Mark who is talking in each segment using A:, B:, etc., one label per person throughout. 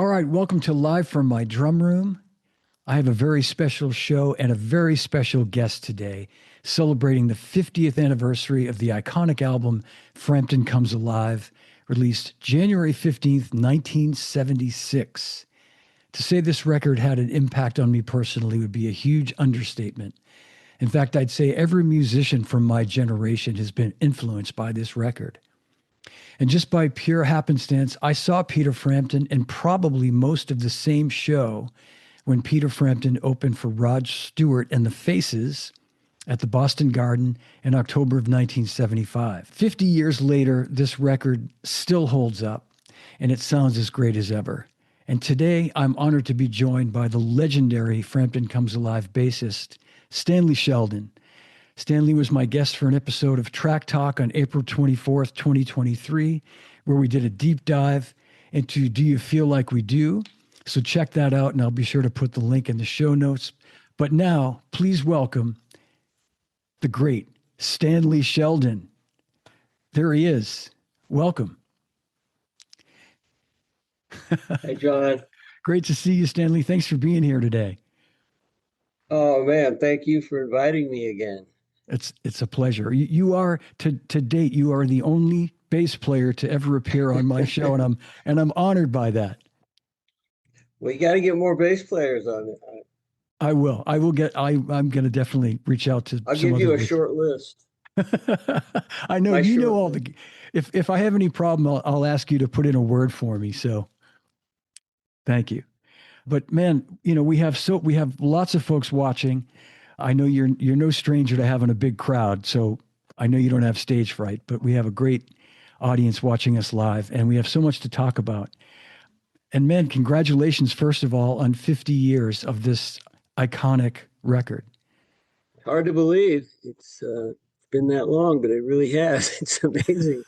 A: All right, welcome to Live from my drum room. I have a very special show and a very special guest today, celebrating the 50th anniversary of the iconic album Frampton Comes Alive, released January 15th, 1976. To say this record had an impact on me personally would be a huge understatement. In fact, I'd say every musician from my generation has been influenced by this record. And just by pure happenstance, I saw Peter Frampton in probably most of the same show when Peter Frampton opened for Rod Stewart and the Faces at the Boston Garden in October of 1975. 50 years later, this record still holds up, and it sounds as great as ever. And today, I'm honored to be joined by the legendary Frampton Comes Alive bassist, Stanley Sheldon. Stanley was my guest for an episode of Track Talk on April 24th, 2023, where we did a deep dive into Do You Feel Like We Do? So check that out, and I'll be sure to put the link in the show notes. But now, please welcome the great Stanley Sheldon. There he is. Welcome.
B: Hey, John.
A: Great to see you, Stanley. Thanks for being here today.
B: Oh, man, thank you for inviting me again.
A: It's a pleasure. You are to date, you are the only bass player to ever appear on my show, and I'm honored by that.
B: We got to get more bass players on it.
A: I will. I'm going to definitely reach out to.
B: I'll give you a short list.
A: I know you know all the. If I have any problem, I'll ask you to put in a word for me. So, thank you. But man, we have lots of folks watching. I know you're no stranger to having a big crowd, so I know you don't have stage fright, but we have a great audience watching us live, and we have so much to talk about. And man, congratulations, first of all, on 50 years of this iconic record.
B: Hard to believe it's been that long, but it really has. It's amazing.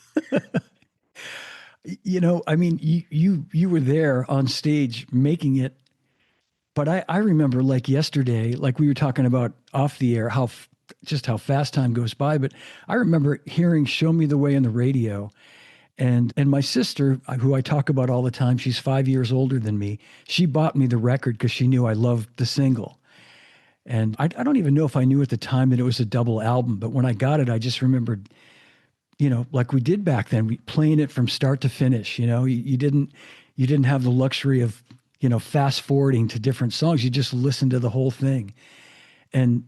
A: I mean, you were there on stage making it. But I remember like yesterday, like we were talking about off the air, how fast time goes by. But I remember hearing Show Me the Way on the radio. And my sister, who I talk about all the time, she's 5 years older than me. She bought me the record because she knew I loved the single. And I don't even know if I knew at the time that it was a double album. But when I got it, I just remembered, like we did back then, playing it from start to finish. You didn't have the luxury of fast forwarding to different songs. You just listen to the whole thing. And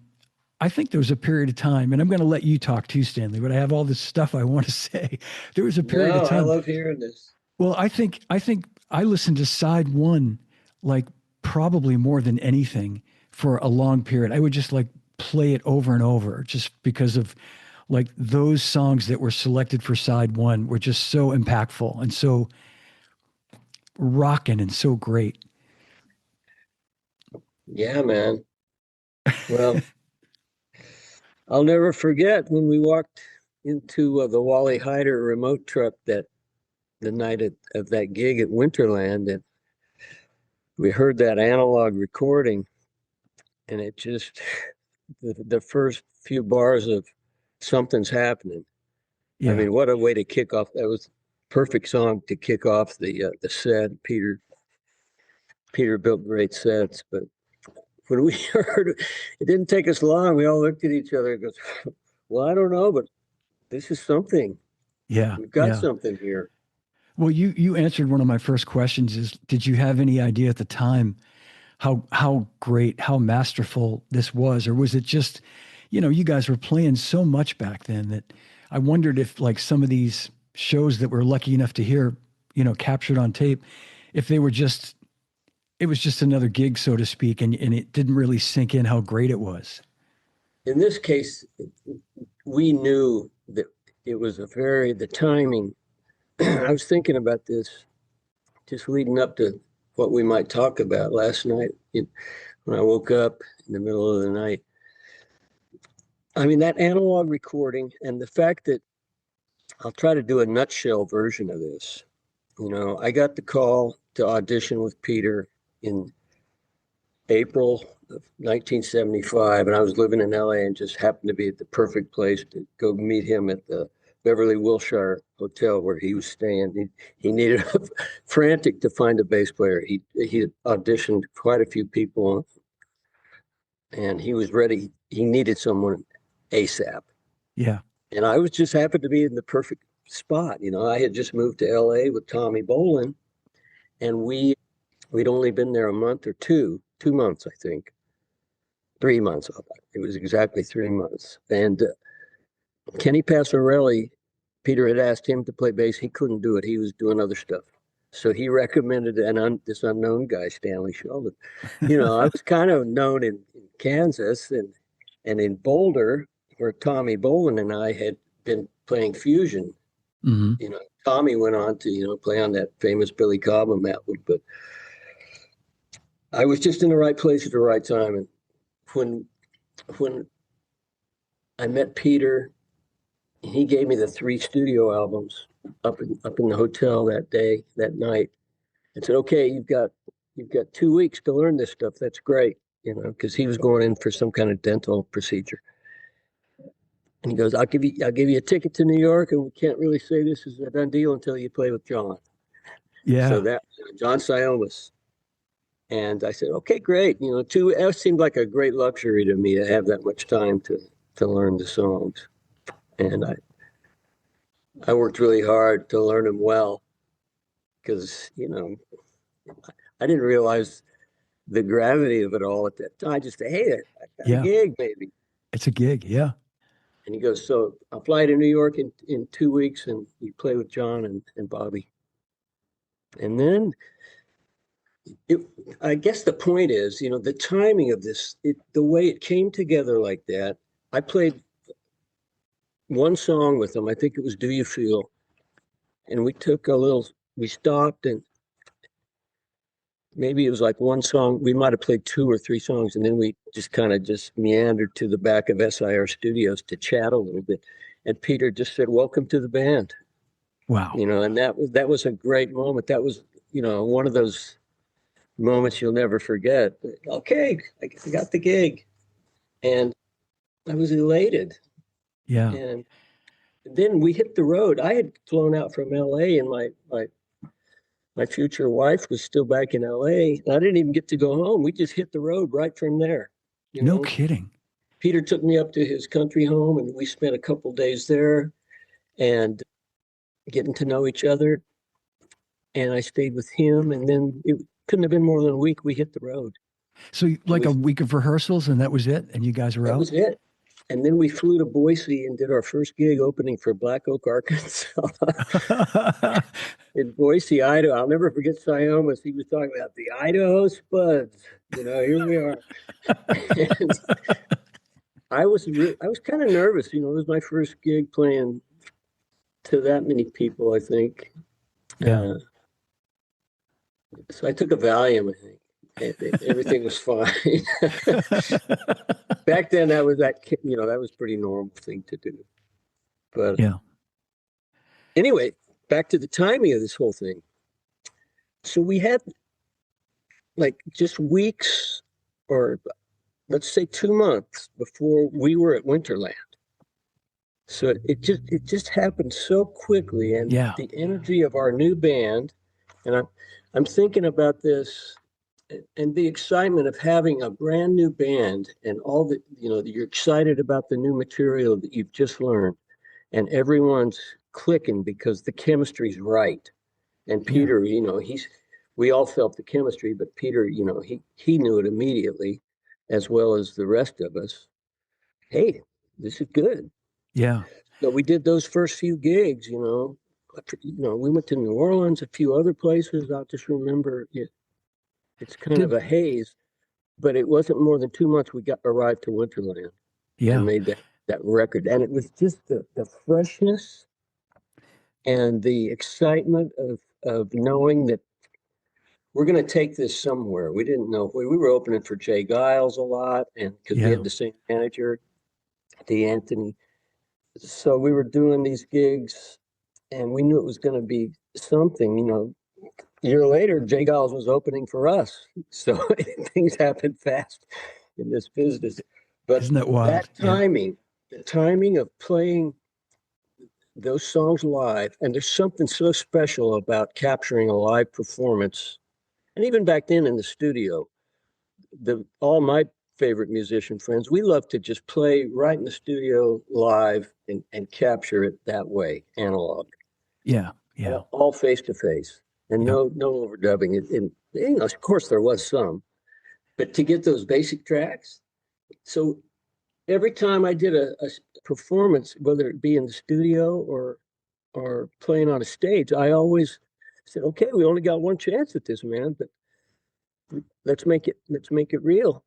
A: I think there was a period of time, and I'm going to let you talk too, Stanley, but I have all this stuff I want to say. There was a period of time.
B: I love hearing this.
A: Well, I think I listened to side one, like probably more than anything for a long period. I would just like play it over and over just because of like those songs that were selected for side one were just so impactful and so rocking and so great.
B: Yeah, man. Well, I'll never forget when we walked into the Wally Hyder remote truck the night of that gig at Winterland, and we heard that analog recording, and it just the first few bars of Something's Happening. Yeah. I mean, what a way to kick off. That was perfect song to kick off the set. Peter built great sets, but when we heard it didn't take us long. We all looked at each other and goes, well, I don't know, but this is something.
A: Yeah.
B: We've got something here.
A: Well, you answered one of my first questions is, did you have any idea at the time how great, how masterful this was? Or was it just, you guys were playing so much back then that I wondered if like some of these shows that we're lucky enough to hear, captured on tape, if they were it was just another gig, so to speak, and it didn't really sink in how great it was.
B: In this case, we knew that it was the timing. I was thinking about this just leading up to what we might talk about last night when I woke up in the middle of the night. I mean, that analog recording and the fact that I'll try to do a nutshell version of this. I got the call to audition with Peter in April of 1975, and I was living in LA and just happened to be at the perfect place to go meet him at the Beverly Wilshire Hotel where he was staying. He needed frantic to find a bass player. He auditioned quite a few people, and he was ready. He needed someone ASAP.
A: Yeah.
B: And I was just happened to be in the perfect spot. I had just moved to LA with Tommy Bolin, and we'd only been there a month or 2 months, I think, 3 months. It was exactly 3 months. And Kenny Passarelli, Peter had asked him to play bass. He couldn't do it. He was doing other stuff. So he recommended this unknown guy, Stanley Sheldon. I was kind of known in Kansas and in Boulder, where Tommy Bolin and I had been playing fusion.
A: Hmm.
B: Tommy went on to, play on that famous Billy Cobham album, but I was just in the right place at the right time. And when I met Peter, he gave me the 3 studio albums up in the hotel that night, and said, "Okay, you've got 2 weeks to learn this stuff. That's great." Because he was going in for some kind of dental procedure. And he goes, I'll give you a ticket to New York, and we can't really say this is a done deal until you play with John. So
A: Yeah.
B: that John Siomas. And I said, okay, great. That seemed like a great luxury to me to have that much time to learn the songs. And I worked really hard to learn them well because, I didn't realize the gravity of it all at that time. I just, hey, I got a
A: Yeah.
B: gig maybe.
A: It's a gig. Yeah.
B: And he goes, so I'll fly to New York in 2 weeks and you play with John and Bobby. And then it, I guess the point is, the timing of this, the way it came together like that. I played one song with them. I think it was Do You Feel? And we stopped and maybe it was like one song. We might have played 2 or 3 songs, and then we just kind of just meandered to the back of SIR Studios to chat a little bit. And Peter just said, "Welcome to the band."
A: Wow.
B: And that was a great moment. That was, one of those moments you'll never forget. Okay, I got the gig, and I was elated.
A: Yeah.
B: And then we hit the road. I had flown out from LA, and my future wife was still back in LA. I didn't even get to go home. We just hit the road right from there. You
A: No
B: know,
A: kidding.
B: Peter took me up to his country home, and we spent a couple days there and getting to know each other. And I stayed with him, and then it couldn't have been more than a week. We hit the road,
A: So
B: and
A: like a week of rehearsals and that was it? And you guys were
B: that
A: out?
B: was it. And then we flew to Boise and did our first gig opening for Black Oak, Arkansas. In Boise, Idaho. I'll never forget Siomas. He was talking about the Idaho Spuds. Here we are. And I was kind of nervous. It was my first gig playing to that many people, I think.
A: Yeah.
B: So I took a Valium, I think. Everything was fine. Back then, that was pretty normal thing to do. But
A: Yeah.
B: anyway, back to the timing of this whole thing. So we had like just weeks, or let's say 2 months before we were at Winterland. So it just happened so quickly, and
A: Yeah.
B: the energy of our new band, and I'm thinking about this, and the excitement of having a brand new band, and all the you're excited about the new material that you've just learned, and everyone's clicking because the chemistry's right. And
A: Yeah.
B: Peter, we all felt the chemistry, but Peter, he knew it immediately, as well as the rest of us. Hey, this is good.
A: Yeah.
B: So we did those first few gigs. We went to New Orleans, a few other places. I just remember it's kind of
A: Did
B: a haze, but it wasn't more than 2 months we arrived to Winterland and
A: yeah.
B: made that record. And it was just the freshness and the excitement of knowing that we're going to take this somewhere. We didn't know. We were opening for Jay Giles a lot, and because we
A: Yeah.
B: had the same manager, D'Anthony. So we were doing these gigs, and we knew it was going to be something. A year later, Jay Giles was opening for us. So things happen fast in this business. But
A: Isn't that wild?
B: that
A: Yeah.
B: timing, the timing of playing those songs live, and there's something so special about capturing a live performance. And even back then in the studio, the all my favorite musician friends, we love to just play right in the studio live and capture it that way, analog,
A: Yeah. Yeah.
B: all face to face, and
A: Yep.
B: no overdubbing. Of course, there was some, but to get those basic tracks. So every time I did a performance, whether it be in the studio or playing on a stage, I always said, "Okay, we only got one chance at this, man, but let's make it real."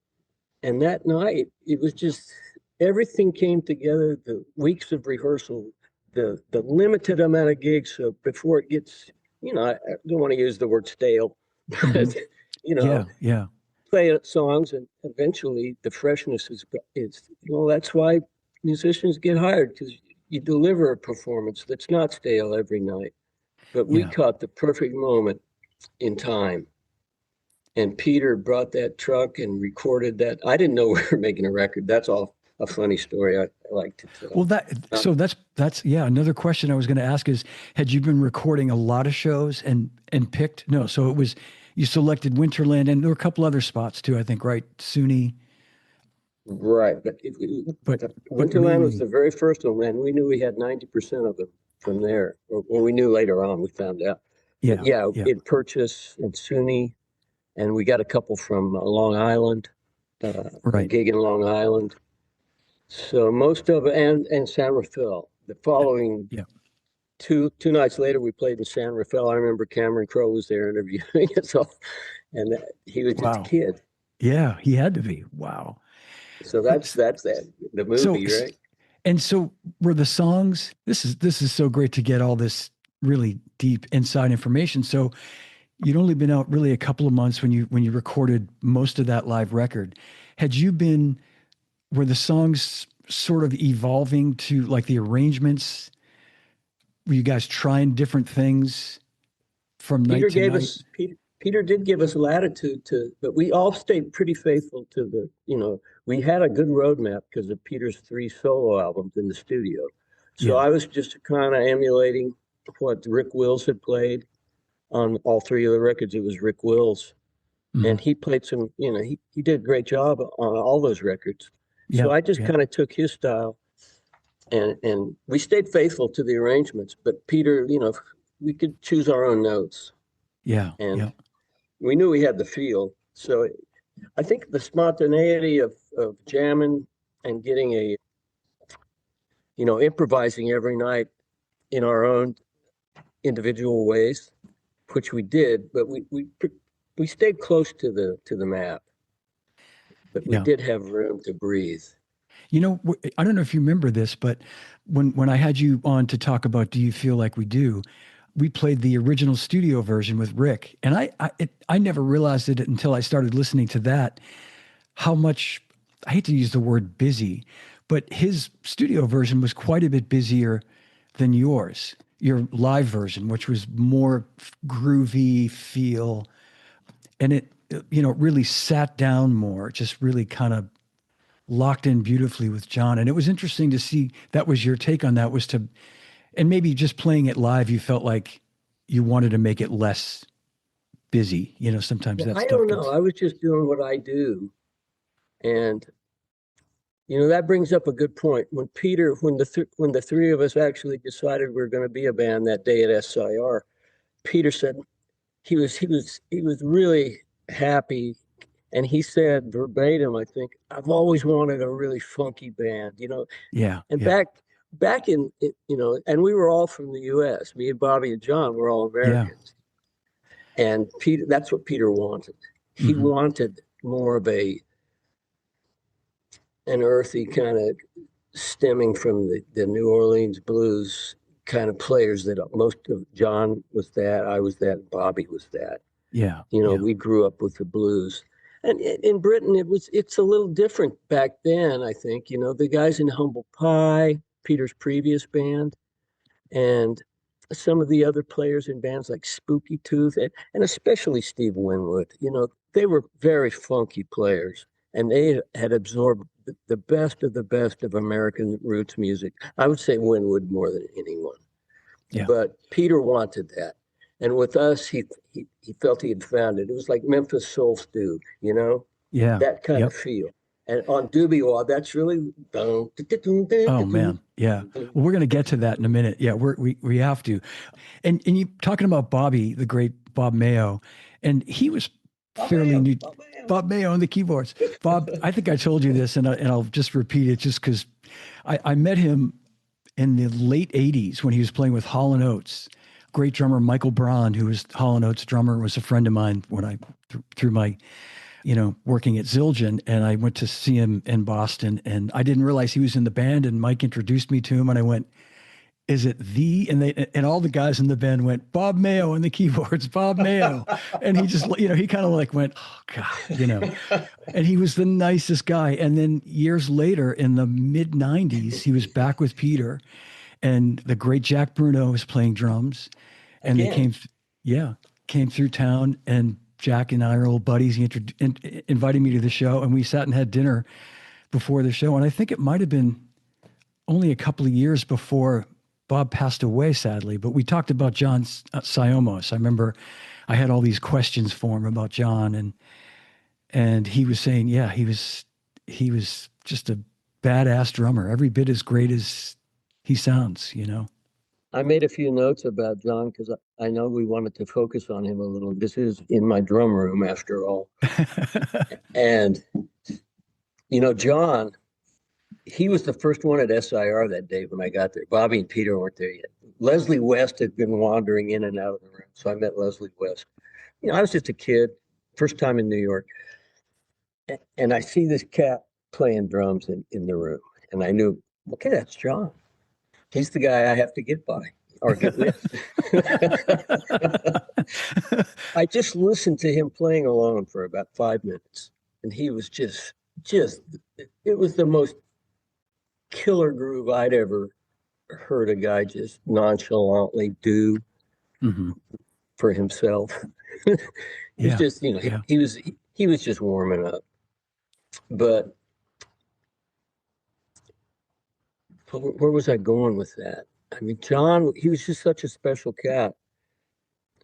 B: And that night, it was just everything came together. The weeks of rehearsal, the limited amount of gigs, so before it gets, I don't want to use the word stale,
A: Hmm.
B: but you know,
A: Yeah. Yeah.
B: play songs, and eventually the freshness is that's why musicians get hired, because you deliver a performance that's not stale every night. But we
A: Yeah.
B: caught the perfect moment in time, and Peter brought that truck and recorded that. I didn't know we were making a record. That's all a funny story I like to
A: Well,
B: tell.
A: that
B: Uh,
A: so that's yeah. Another question I was going to ask is, had you been recording a lot of shows and picked? No, so it was you selected Winterland, and there were a couple other spots too. I think right, SUNY,
B: right, but
A: but but
B: Winterland was
A: mainly
B: the very first one, and we knew we had 90% of them from there. Or we knew later on, we found out. But
A: yeah,
B: yeah,
A: yeah,
B: in Purchase and SUNY, and we got a couple from Long Island, a
A: right,
B: gig in Long Island. So most of it, and San Rafael. The following
A: yeah.
B: two nights later, we played in San Rafael. I remember Cameron Crowe was there interviewing us all, and he was just a
A: Wow,
B: kid.
A: yeah, he had to be. Wow.
B: So
A: But
B: that's that the
A: so
B: movie, right?
A: and so were the songs. This is so great to get all this really deep inside information. So you'd only been out really a couple of months when you recorded most of that live record. Had you been were the songs sort of evolving to like the arrangements? Were you guys trying different things from night
B: Peter
A: to
B: gave
A: night?
B: us Peter did give us latitude to, but we all stayed pretty faithful to we had a good roadmap because of Peter's three solo albums in the studio. So
A: Yeah.
B: I was just kind of emulating what Rick Wills had played on all three of the records. It was Rick Wills, and
A: Hmm.
B: he played some, he did a great job on all those records. So
A: Yeah.
B: I just
A: Yeah.
B: kind of took his style, and we stayed faithful to the arrangements. But Peter, we could choose our own notes,
A: Yeah.
B: and
A: Yeah.
B: we knew we had the feel. So I think the spontaneity of jamming and getting improvising every night in our own individual ways, which we did, but we stayed close to the map, but we
A: Yeah.
B: did have room to breathe.
A: You know, I don't know if you remember this, but when I had you on to talk about "Do You Feel Like We Do," we played the original studio version with Rick, and I never realized it until I started listening to that. How much I hate to use the word busy, but his studio version was quite a bit busier than yours. Your live version, which was more groovy feel, and it really sat down more. It just really kind of locked in beautifully with John. And it was interesting to see that was your take on that was to, and maybe just playing it live, you felt like you wanted to make it less busy. Sometimes
B: Well,
A: that
B: I
A: stuff
B: don't know.
A: gets,
B: I was just doing what I do, and that brings up a good point. When the three of us actually decided we were going to be a band that day at SIR, Peter said he was really happy, and he said verbatim, I think, "I've always wanted a really funky band,
A: yeah,
B: And
A: yeah,
B: back and we were all from the U.S. Me and Bobby and John were all
A: yeah.
B: Americans, and Peter, that's what Peter wanted. He
A: Hmm.
B: wanted more of an earthy kind of stemming from the New Orleans blues kind of players that most of John was that, I was that, Bobby was that.
A: Yeah, yeah,
B: We grew up with the blues. And in Britain, it's a little different back then, I think. The guys in Humble Pie, Peter's previous band, and some of the other players in bands like Spooky Tooth, and especially Steve Winwood, they were very funky players. and they had absorbed the best of the best of American roots music. I would say Winwood more than anyone,
A: Yeah.
B: but Peter wanted that. And with us, he felt he had found it. It was like Memphis Soul Stew,
A: Yeah.
B: that kind of
A: Yep.
B: feel. And on Doobie that's really.
A: Oh man. Yeah. Well, we're going to get to that in a minute. Yeah, we have to. And you talking about Bobby, the great Bob Mayo, and he was
B: Bob
A: fairly
B: Mayo,
A: new.
B: Bob Mayo.
A: Bob Mayo on the keyboards. Bob, I think I told you this, and I'll just repeat it just because I met him in the late 80s when he was playing with Hall & Oates. Great drummer Michael Braun, who was Hall & Oates drummer, was a friend of mine when I through my working at Zildjian, and I went to see him in Boston, and I didn't realize he was in the band, and Mike introduced me to him, and I went, is it and all the guys in the band went, Bob Mayo on the keyboards, Bob Mayo. And he just, he kind of like went, oh God, and he was the nicest guy. And then years later in the mid 90s, he was back with Peter, and the great Jack Bruno was playing drums, and they
B: Again.
A: came through town, and Jack and I are old buddies. He invited me to the show, and we sat and had dinner before the show. And I think it might've been only a couple of years before Bob passed away, sadly, but we talked about John Siomos. I remember I had all these questions for him about John, and he was saying, yeah, he was just a badass drummer, every bit as great as he sounds,
B: I made a few notes about John because I know we wanted to focus on him a little. This is in my drum room, after all. And, John, he was the first one at SIR that day when I got there. Bobby and Peter weren't there yet. Leslie West had been wandering in and out of the room, so I met Leslie West. I was just a kid, first time in New York, and I see this cat playing drums in the room, and I knew, okay, that's John. He's the guy I have to get by or get with. I just listened to him playing alone for about 5 minutes, and he was just it was the most killer groove I'd ever heard a guy just nonchalantly do
A: mm-hmm.
B: for himself. He's just, he was just warming up. But where was I going with that? I mean, John, he was just such a special cat.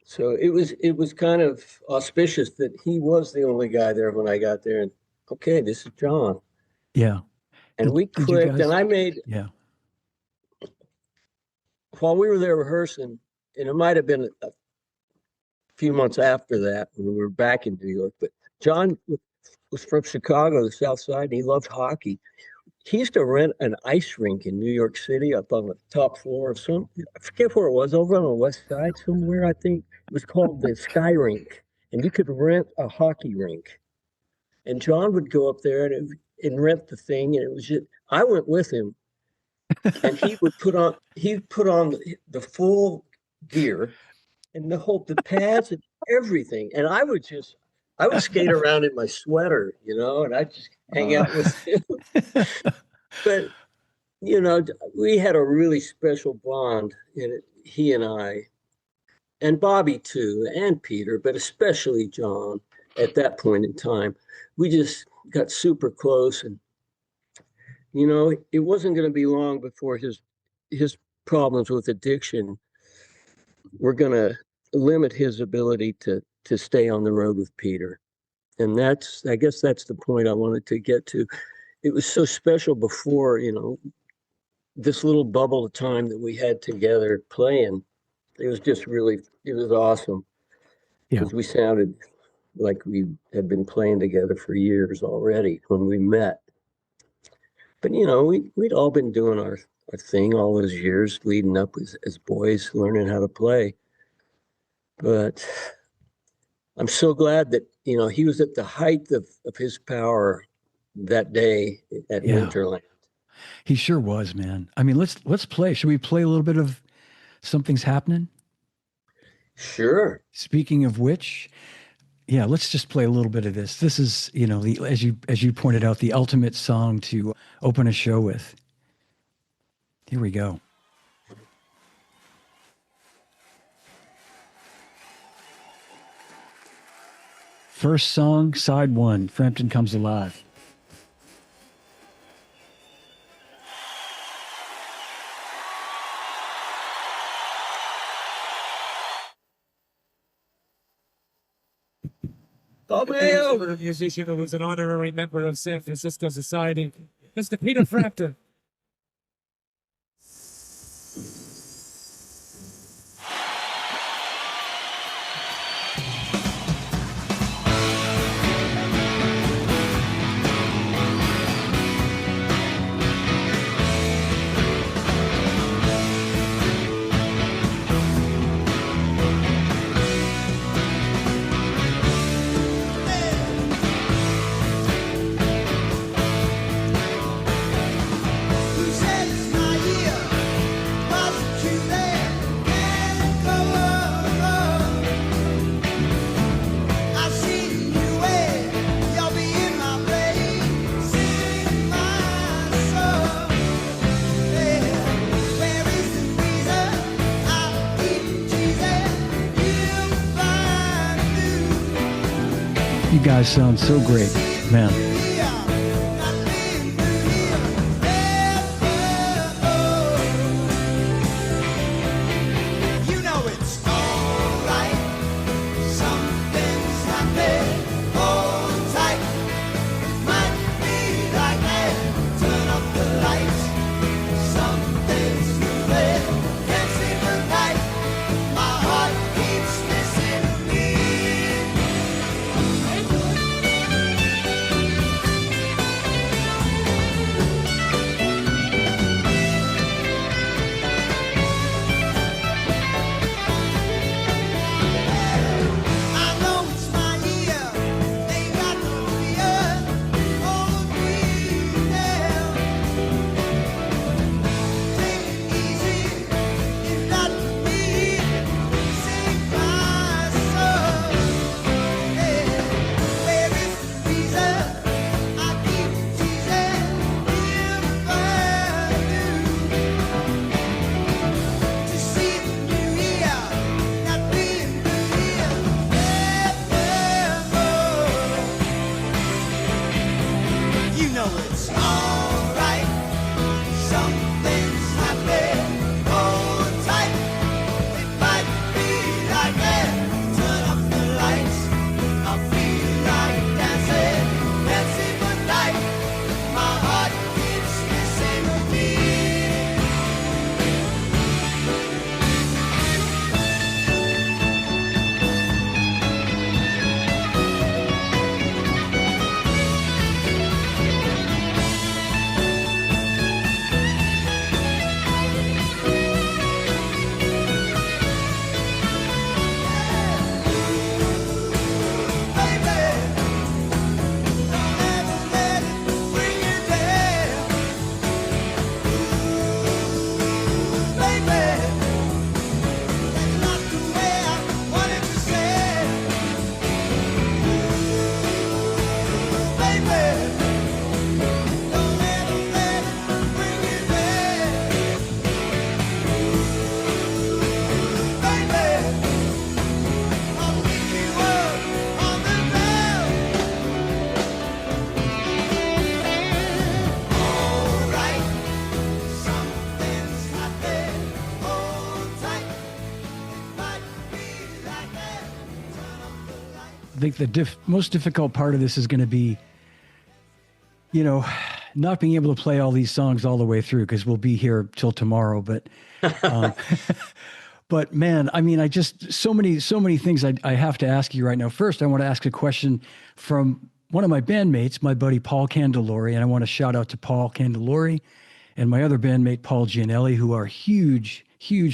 B: So it was kind of auspicious that he was the only guy there when I got there. And okay, this is John.
A: Yeah.
B: And we clicked, and I made, while we were there rehearsing, and it might have been a few months after that when we were back in New York, but John was from Chicago, the South Side, and he loved hockey. He used to rent an ice rink in New York City up on the top floor of I forget where it was, over on the west side somewhere, I think. It was called the Sky Rink, and you could rent a hockey rink. And John would go up there and rent the thing, and it was just, I went with him, and he'd put on the full gear and the pads and everything. And I would skate around in my sweater, and I'd just hang out with him. But, we had a really special bond, he and I, and Bobby too, and Peter, but especially John at that point in time. We just got super close, and, it wasn't going to be long before his problems with addiction were going to limit his ability to stay on the road with Peter. And I guess that's the point I wanted to get to. It was so special before, this little bubble of time that we had together playing. It was just it was awesome. Because we sounded like we had been playing together for years already when we met. But, we'd all been doing our thing all those years leading up as boys, learning how to play. But I'm so glad that, he was at the height of his power that day at Winterland.
A: He sure was, man. I mean, let's play. Should we play a little bit of Something's Happening?
B: Sure.
A: Speaking of which, let's just play a little bit of this. This is, as you pointed out, the ultimate song to open a show with. Here we go. First song, side one, Frampton Comes Alive.
C: For a musician who was an honorary member of San Francisco Society, Mr. Peter Frampton.
A: You guys sound so great, man. I think the most difficult part of this is going to be, not being able to play all these songs all the way through because we'll be here till tomorrow. But, but man, I mean, so many things I have to ask you right now. First, I want to ask a question from one of my bandmates, my buddy Paul Candelori, and I want to shout out to Paul Candelori and my other bandmate Paul Gianelli, who are huge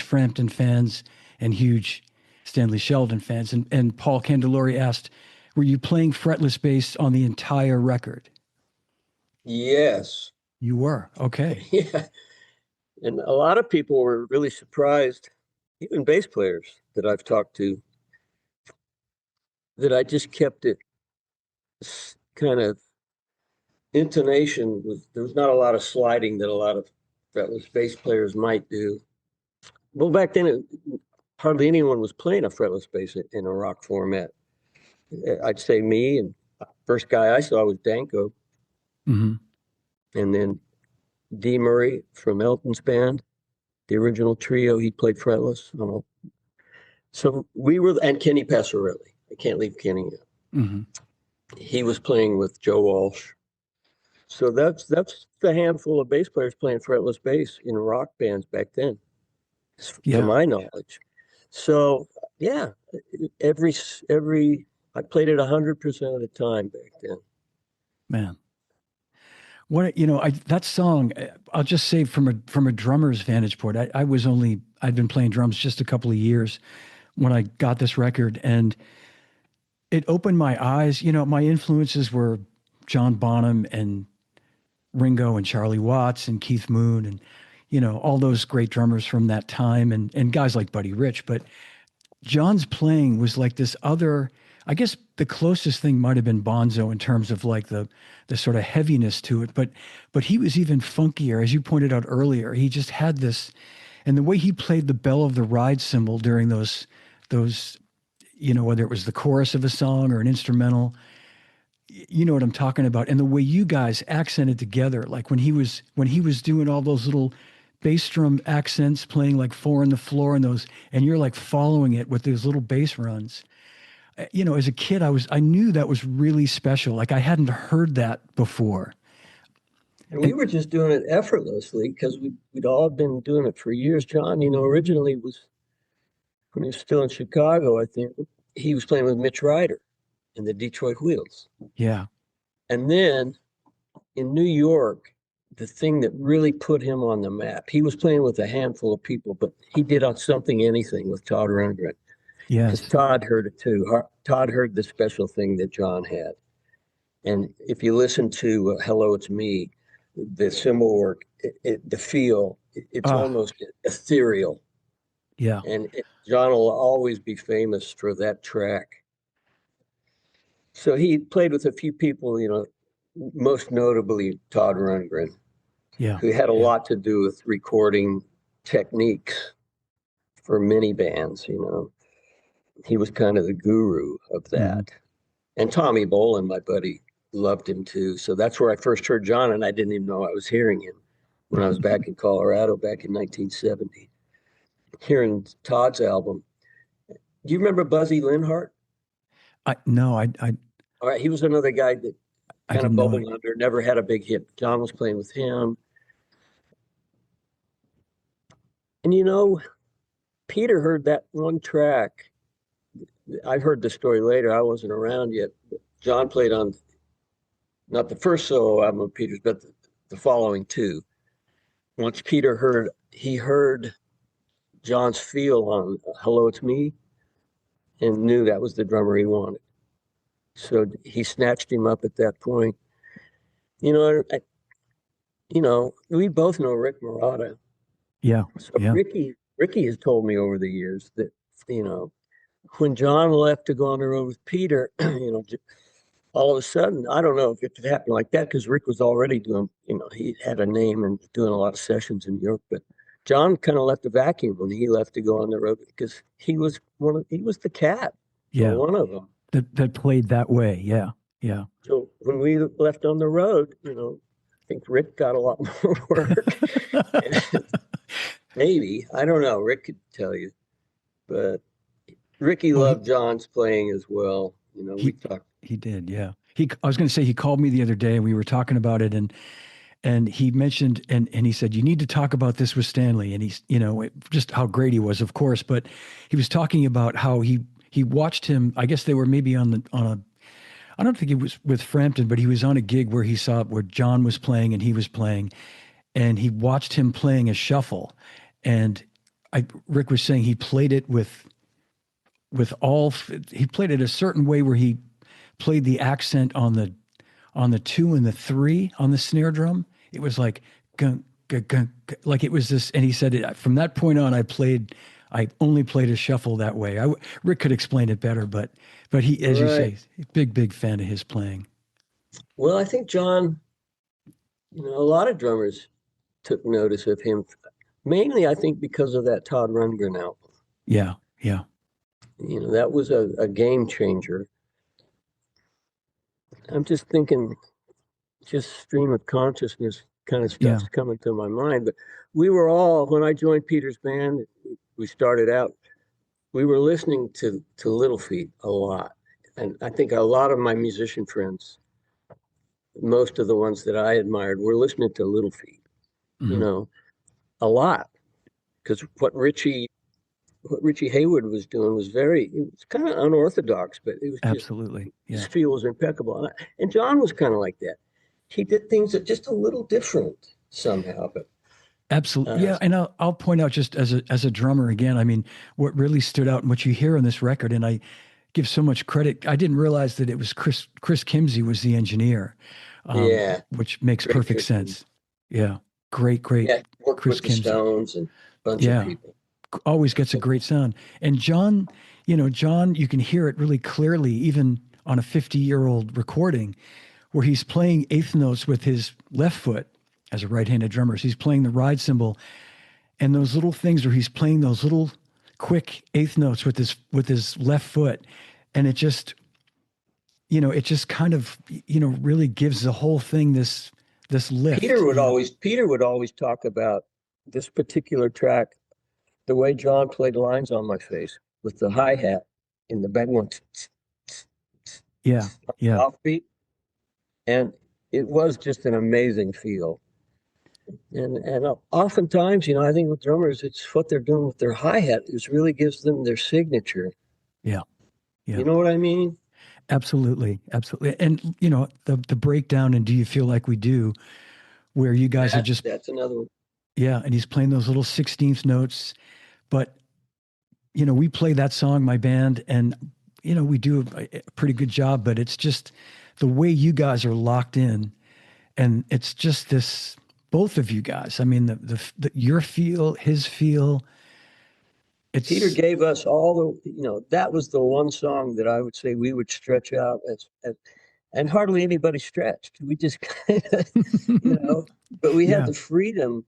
A: Frampton fans and huge Stanley Sheldon fans. And Paul Candelori asked, were you playing fretless bass on the entire record?
B: Yes.
A: You were? Okay.
B: Yeah. And a lot of people were really surprised, even bass players that I've talked to, that I just kept it kind of intonation. There was not a lot of sliding that a lot of fretless bass players might do. Well, back then, hardly anyone was playing a fretless bass in a rock format. I'd say me, and first guy I saw was Danko.
A: Mm-hmm.
B: And then Dee Murray from Elton's band, the original trio, he played fretless. So we were, and Kenny Passarelli. I can't leave Kenny out.
A: Mm-hmm.
B: he was playing with Joe Walsh. So that's the handful of bass players playing fretless bass in rock bands back then, to
A: Yeah,
B: my knowledge. So yeah, every every I played it 100% of the time back then.
A: man. What that song, I'll just say from a drummer's vantage point, I'd been playing drums just a couple of years when I got this record, and it opened my eyes. My influences were John Bonham and Ringo and Charlie Watts and Keith Moon and all those great drummers from that time, and guys like Buddy Rich. But John's playing was like this other, I guess the closest thing might have been Bonzo in terms of like the sort of heaviness to it, but he was even funkier, as you pointed out earlier. He just had this, and the way he played the bell of the ride cymbal during those whether it was the chorus of a song or an instrumental, you know what I'm talking about. And the way you guys accented together, like when he was doing all those little bass drum accents, playing like four on the floor and those, and you're like following it with those little bass runs. As a kid, I knew that was really special. Like I hadn't heard that before.
B: And we
A: And
B: were just doing it effortlessly because we'd all been doing it for years. John, originally was when he was still in Chicago, I think he was playing with Mitch Ryder in the Detroit Wheels.
A: yeah,
B: And then in New York, the thing that really put him on the map, he was playing with a handful of people, but he did on Something Anything with Todd Rundgren because
A: yes.
B: Todd heard it too. Todd heard the special thing that John had. And if you listen to Hello, It's Me, the cymbal work, the feel, it's
A: Ah,
B: almost ethereal.
A: yeah,
B: And John will always be famous for that track. So he played with a few people, most notably Todd Rundgren,
A: yeah,
B: who had a
A: yeah.
B: lot to do with recording techniques for many bands. He was kind of the guru of
A: Hmm.
B: that. And Tommy Bolin, my buddy, loved him too. So that's where I first heard John, and I didn't even know I was hearing him when I was back in Colorado back in 1970, hearing Todd's album. Do you remember Buzzy Linhart?
A: No,
B: All right, he was another guy that
A: I
B: kind of
A: didn't know it.
B: bubbled under, never had a big hit. John was playing with him. And Peter heard that one track. I heard the story later. I wasn't around yet. John played on not the first solo album of Peter's, but the following two. Once he heard John's feel on Hello, It's Me, and knew that was the drummer he wanted. So he snatched him up at that point. You know, we both know Rick Marotta.
A: Yeah,
B: So
A: yeah,
B: Ricky has told me over the years that, you know, when John left to go on the road with Peter, all of a sudden, I don't know if it happened like that because Rick was already doing, he had a name and doing a lot of sessions in New York, but John kind of left the vacuum when he left to go on the road because he was the cat or
A: yeah.
B: one of them.
A: That played that way. Yeah, yeah.
B: So when we left on the road, I think Rick got a lot more work. Maybe, I don't know. Rick could tell you, but Ricky
A: Oh,
B: loved John's playing as well. We
A: he
B: talked.
A: he did. Yeah. I was going to say he called me the other day and we were talking about it, and he mentioned and he said you need to talk about this with Stanley, and he's just how great he was, of course, but he was talking about how he watched him. I guess they were maybe on a, I don't think it was with Frampton, but he was on a gig where he saw where John was playing and he was playing, and he watched him playing a shuffle, and Rick was saying he played it he played it a certain way where he played the accent on the two and the three on the snare drum. It was like gun, gun, gun, gun, like it was this, and he said from that point on I only played a shuffle that way. Rick could explain it better, but he, as you
B: Right.
A: say, big fan of his playing.
B: Well, I think John, a lot of drummers took notice of him, mainly I think because of that Todd Rundgren album.
A: Yeah, yeah,
B: That was a game changer. I'm just thinking, just stream of consciousness kind of
A: yeah,
B: stuff's coming to my mind. But when I joined Peter's band, we started out, we were listening to Little Feat a lot. and I think a lot of my musician friends, most of the ones that I admired, were listening to Little Feat, you
A: Mhm.
B: know, a lot. Because what Richie Hayward was doing was it was kind of unorthodox, but it was just,
A: Absolutely.
B: his
A: Yeah.
B: feel was impeccable. And John was kind of like that. He did things that just a little different somehow, but
A: Absolutely.
B: uh,
A: Yeah. And I'll point out just as a drummer again, I mean, what really stood out and what you hear on this record, and I give so much credit. I didn't realize that it was Chris Kimsey was the engineer,
B: yeah,
A: which makes
B: great
A: perfect
B: Christian.
A: sense. Yeah. Great
B: Yeah, worked
A: Chris
B: with the
A: Kimsey.
B: Stones and a bunch of
A: Yeah.
B: people.
A: Always gets a great sound. And John, John, you can hear it really clearly, even on a 50-year-old recording, where he's playing eighth notes with his left foot as a right-handed drummer. So he's playing the ride cymbal, and those little things where he's playing those little quick eighth notes with his left foot, and it just kind of really gives the whole thing this lift.
B: Peter would always talk about this particular track, the way John played Lines on My Face with the hi-hat in the back one
A: Yeah, yeah,
B: offbeat. And it was just an amazing feel. And oftentimes, I think with drummers, it's what they're doing with their hi-hat is really gives them their signature.
A: yeah, yeah.
B: You know what I mean?
A: Absolutely, absolutely. And the breakdown and Do You Feel Like We Do, where you guys are just
B: That's another one.
A: yeah, and he's playing those little 16th notes, but we play that song, my band, and we do a pretty good job, but it's just the way you guys are locked in, and it's just this both of you guys. I mean, your feel, his feel.
B: Peter
A: It's
B: gave us that was the one song that I would say we would stretch out and hardly anybody stretched. We just kind of, but we had
A: yeah,
B: the freedom.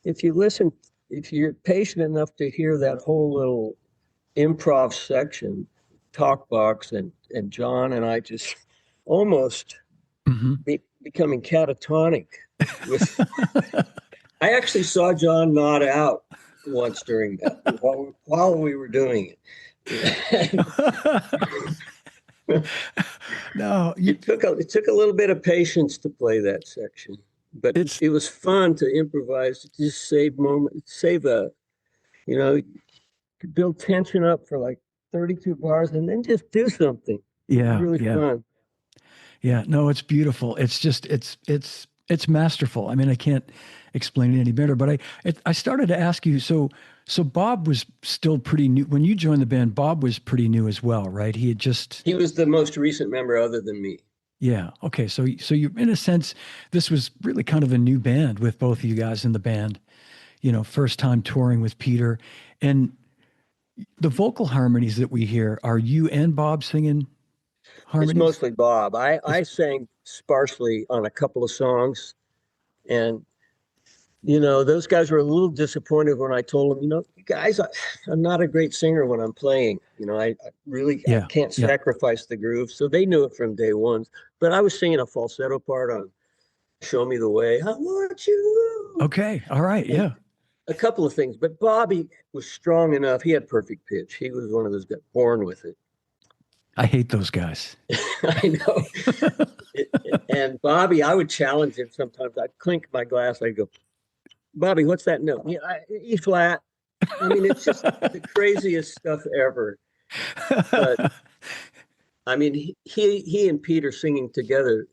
B: If you listen, if you're patient enough to hear that whole little improv section, talk box, and John and I just almost
A: hmm
B: becoming catatonic with. I actually saw John nod out once during that while we were doing it.
A: no,
B: It took a little bit of patience to play that section, but
A: it's
B: it was fun to improvise, to just save you know, build tension up for like 32 bars and then just do something. It was
A: yeah,
B: really
A: yeah.
B: fun.
A: Yeah, no, it's beautiful. It's just it's masterful. I mean, I can't explain it any better. But I started to ask you. So Bob was still pretty new when you joined the band. Bob was pretty new as well, right? He had just
B: He was the most recent member other than me.
A: yeah. Okay, so you in a sense this was really kind of a new band with both of you guys in the band. First time touring with Peter, and the vocal harmonies that we hear are you and Bob singing
B: It's
A: harmonies.
B: mostly Bob. I
A: It's
B: sang sparsely on a couple of songs, and those guys were a little disappointed when I told them, guys, I'm not a great singer when I'm playing. I
A: yeah,
B: can't
A: yeah.
B: sacrifice the groove. So they knew it from day one. But I was singing a falsetto part on "Show Me the Way." I want you,
A: Okay, all right,
B: and
A: yeah.
B: a couple of things. But Bobby was strong enough. He had perfect pitch. He was one of those guys born with it.
A: I hate those guys.
B: I know. And Bobby, I would challenge him sometimes. I'd clink my glass. I'd go, Bobby, what's that note? Yeah, E flat. I mean, it's just the craziest stuff ever. But I mean, he and Peter singing together,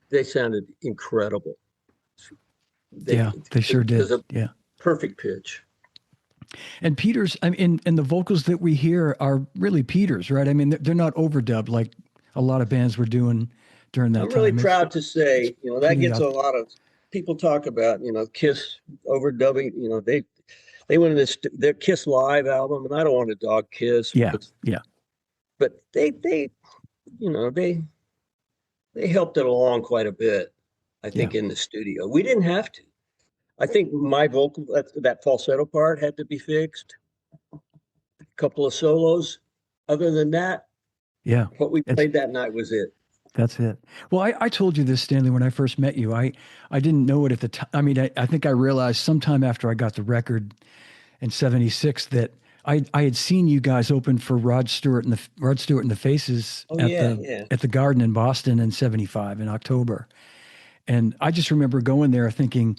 B: they sounded incredible. They
A: Yeah, they sure
B: because
A: did.
B: of
A: Yeah.
B: perfect pitch.
A: And Peter's, I mean, and the vocals that we hear are really Peter's, right? I mean, they're not overdubbed like a lot of bands were doing during that
B: I'm really
A: time.
B: proud to
A: It's
B: say, that
A: pretty
B: gets a
A: up.
B: lot of people talk about, Kiss overdubbing. They went in their Kiss Live album, and I don't want to dog Kiss,
A: Yeah, yeah,
B: but you know, they they helped it along quite a bit, I
A: yeah.
B: think, in the studio. We didn't have to. I think my vocal, that falsetto part had to be fixed, a couple of solos. Other than that,
A: Yeah.
B: what we
A: It's
B: played that night was it.
A: that's it. Well, I told you this, Stanley, when I first met you. I didn't know it at the time. I mean, I think I realized sometime after I got the record in '76 that I had seen you guys open for Rod Stewart and the Faces
B: Oh
A: at
B: yeah, yeah.
A: the Garden in Boston in '75 in October. And I just remember going there thinking,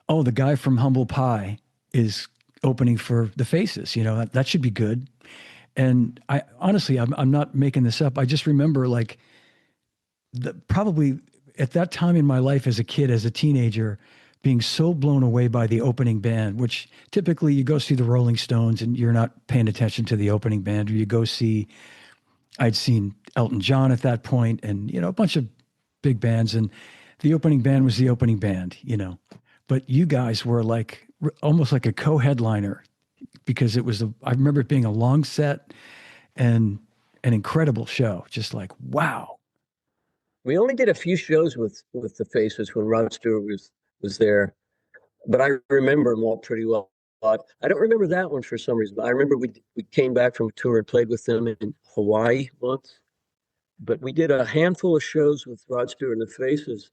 A: oh, the guy from Humble Pie is opening for the Faces. You know, that should be good. And I honestly, I'm not making this up. I just remember like probably at that time in my life as a kid, as a teenager, being so blown away by the opening band, which typically you go see the Rolling Stones and you're not paying attention to the opening band, or you go see, I'd seen Elton John at that point and, you know, a bunch of big bands, and the opening band was the opening band, you know, but you guys were like almost like a co-headliner because I remember it being a long set and an incredible show. Just like, wow.
B: We only did a few shows with the Faces when Rod Stewart was there, but I remember them all pretty well. I don't remember that one for some reason, but I remember we came back from a tour and played with them in Hawaii once. But we did a handful of shows with Rod Stewart and the Faces,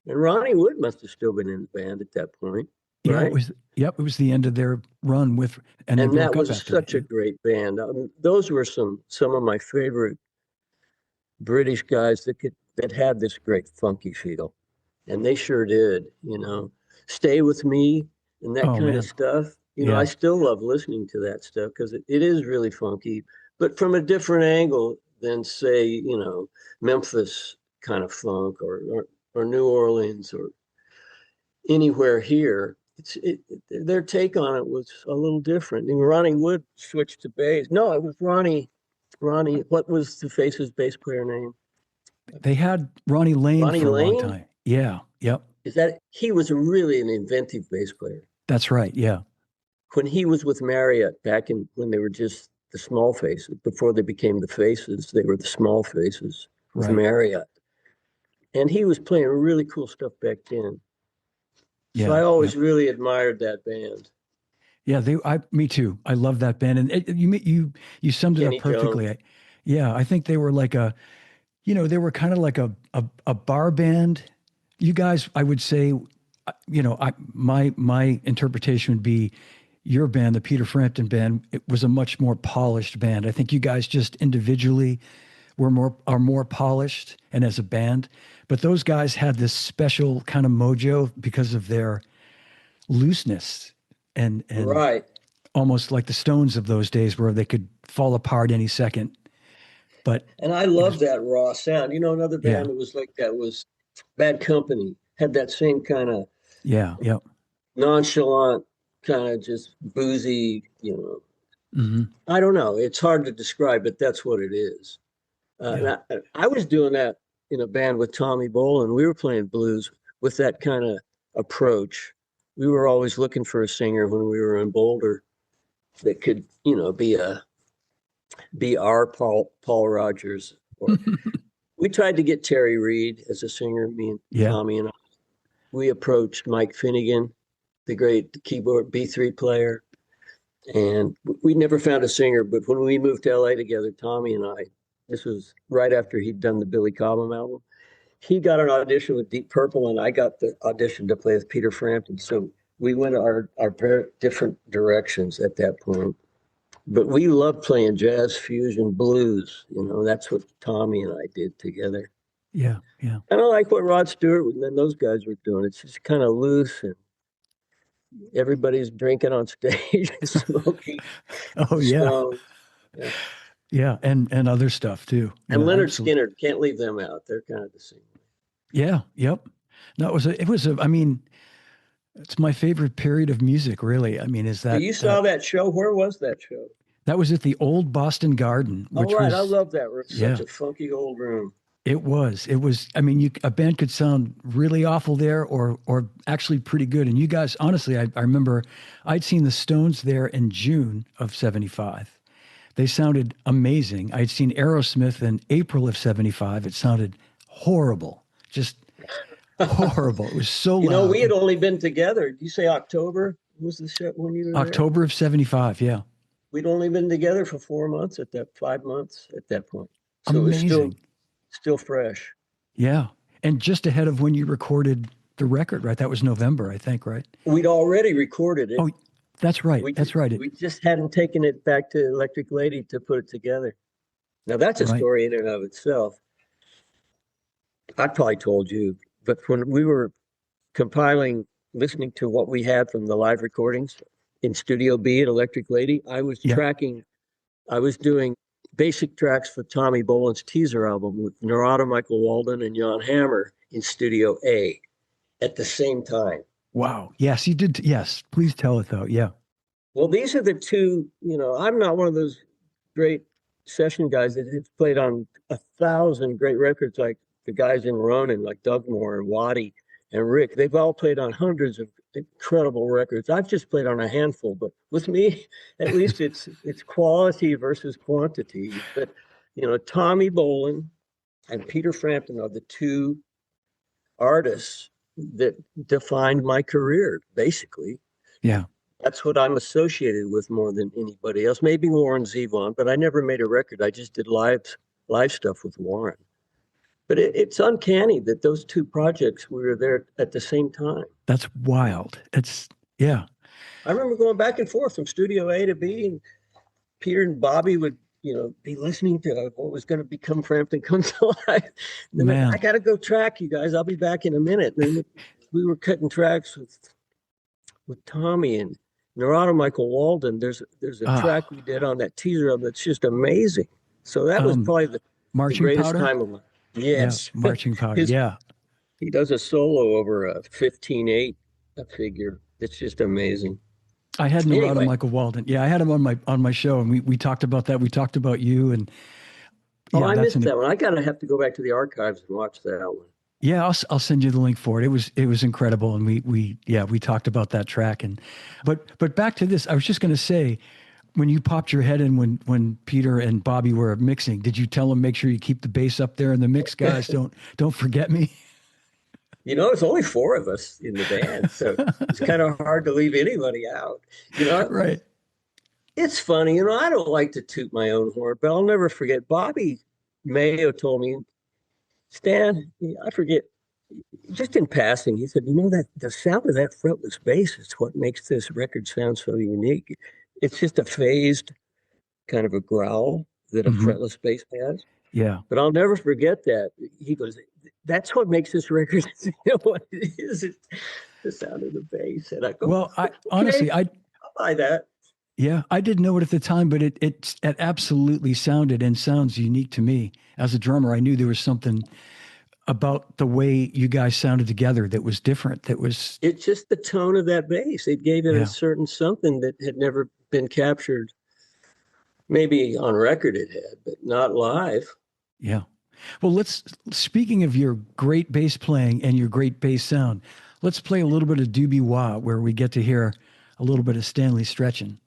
B: and Ronnie Wood must have still been in the band at that point,
A: Yeah,
B: right?
A: it was the end of their run and they
B: And that
A: broke up
B: was
A: after
B: such
A: that.
B: a great band. Those were some of my favorite British guys that had this great funky feel, and they sure did. You know, Stay With Me and that
A: Oh
B: kind of
A: man.
B: stuff. You know, I
A: Yeah.
B: still love listening to that stuff because it is really funky, but from a different angle than say, you know, Memphis kind of funk or New Orleans or anywhere here. Their take on it was a little different. And Ronnie Wood switched to bass. No, it was Ronnie. Ronnie, what was the Faces bass player name?
A: They had Ronnie Lane
B: Ronnie
A: for a long
B: Lane?
A: time. Yeah. Yep.
B: Is that he was really an inventive bass player.
A: That's right. Yeah.
B: When he was with Marriott back in when they were just the Small Faces, before they became the Faces, they were the Small Faces with
A: Right.
B: Marriott. And he was playing really cool stuff back then. So I
A: Yeah.
B: always
A: Yep.
B: really admired that band.
A: Yeah. Me too. I love that band. And you summed it up
B: Kenny Jones.
A: perfectly. Yeah. I think they were like they were kind of like a bar band. You guys, I would say, my interpretation would be your band, the Peter Frampton band. It was a much more polished band. I think you guys just individually are more polished and as a band, but those guys had this special kind of mojo because of their looseness and
B: Right.
A: almost like the Stones of those days where they could fall apart any second. But
B: And I
A: it
B: love
A: was,
B: that raw sound. You know, another
A: yeah,
B: band that was like that was Bad Company, had that same kind of
A: yeah, yeah.
B: nonchalant, kind of just boozy, you know.
A: Hmm.
B: I don't know. It's hard to describe, but that's what it is.
A: Yeah.
B: I was doing that in a band with Tommy Bolin. We were playing blues with that kind of approach. We were always looking for a singer when we were in Boulder that could, you know, be our Paul Rogers. Or we tried to get Terry Reid as a singer. Me and
A: Yeah.
B: Tommy and I. We approached Mike Finnegan, the great keyboard B3 player, and we never found a singer. But when we moved to LA together, Tommy and I, this was right after he'd done the Billy Cobham album. He got an audition with Deep Purple, and I got the audition to play with Peter Frampton. So we went our very different directions at that point. But we loved playing jazz, fusion, blues. You know, that's what Tommy and I did together.
A: Yeah. Yeah.
B: I don't like what Rod Stewart and those guys were doing. It's just kind of loose, and everybody's drinking on stage, smoking,
A: Oh yeah.
B: stoned. Yeah.
A: Yeah. And other stuff too.
B: And
A: Yeah,
B: Leonard
A: absolutely.
B: Skinner, can't leave them out. They're kind of the same.
A: Yeah. Yep. No, I mean, it's my favorite period of music, really. I mean, is
B: So you
A: that
B: saw that show? Where was that show?
A: that was at the old Boston Garden,
B: All
A: which
B: right, I
A: was,
B: love that room. Such
A: yeah,
B: a funky old room.
A: I mean, a band could sound really awful there or actually pretty good. And you guys, honestly, I remember I'd seen the Stones there in June of '75. They sounded amazing. I'd seen Aerosmith in April of '75. It sounded horrible, just horrible. It was so
B: You know,
A: loud.
B: we had only been together. Did you say October was the show when you were there?
A: October of '75. Yeah.
B: We'd only been together for 4 months 5 months at that point. So it was
A: Amazing.
B: still fresh.
A: Yeah. And just ahead of when you recorded the record, right? That was November, I think, right?
B: We'd already recorded it.
A: Oh, That's right. That's right.
B: We just hadn't taken it back to Electric Lady to put it together. Now that's a
A: Right.
B: story in and of itself. I probably told you, but when we were compiling, listening to what we had from the live recordings in Studio B at Electric Lady, I was
A: Yeah.
B: I was doing basic tracks for Tommy Bolin's teaser album with Narada Michael Walden and Jan Hammer in Studio A at the same time.
A: Wow. Yes, you did. Yes. Please tell it though. Yeah.
B: Well, these are the two, I'm not one of those great session guys that have played on 1,000 great records like the guys in Ronin, like Doug Moore and Waddy and Rick. They've all played on hundreds of incredible records. I've just played on a handful, but with me, at least it's quality versus quantity. But, Tommy Bolin and Peter Frampton are the two artists that defined my career, basically.
A: Yeah.
B: That's what I'm associated with more than anybody else. Maybe Warren Zevon, but I never made a record. I just did live stuff with Warren. But it's uncanny that those two projects we were there at the same time.
A: That's wild. Yeah.
B: I remember going back and forth from Studio A to B, and Peter and Bobby would, be listening to what was going to become Frampton Comes Alive. And then I got to go track, you guys. I'll be back in a minute. And then we were cutting tracks with Tommy and Narada Michael Walden. There's a track we did on that teaser album that's just amazing. So that was probably the greatest
A: Powder?
B: time of my. Yes.
A: Yeah, Marching Powder. Yeah.
B: He does a solo over a 15/8 figure. It's just amazing.
A: I had Narada Michael Walden. Yeah, I had him on my show, and we talked about that. We talked about you, and
B: I missed that one. I have to go back to the archives and watch that one.
A: Yeah, I'll send you the link for it. It was incredible, and we talked about that track. And but back to this, I was just going to say, when you popped your head in when Peter and Bobby were mixing, did you tell them make sure you keep the bass up there in the mix, guys? Don't forget me.
B: It's only 4 of us in the band, so it's kind of hard to leave anybody out.
A: Right.
B: It's funny, I don't like to toot my own horn, but I'll never forget. Bobby Mayo told me, Stan, I forget, just in passing, he said, that the sound of that fretless bass is what makes this record sound so unique. It's just a phased kind of a growl that a fretless bass has.
A: Yeah.
B: But I'll never forget that. He goes, that's what makes this record what it is. It's the sound of the bass. And I go,
A: well, honestly, I'll
B: buy that.
A: Yeah, I didn't know it at the time, but it absolutely sounded and sounds unique to me. As a drummer, I knew there was something about the way you guys sounded together that was different. It's
B: just the tone of that bass. It gave it a certain something that had never been captured. Maybe on record it had, but not live.
A: Yeah. Well, speaking of your great bass playing and your great bass sound, let's play a little bit of Doobie Wah, where we get to hear a little bit of Stanley stretching.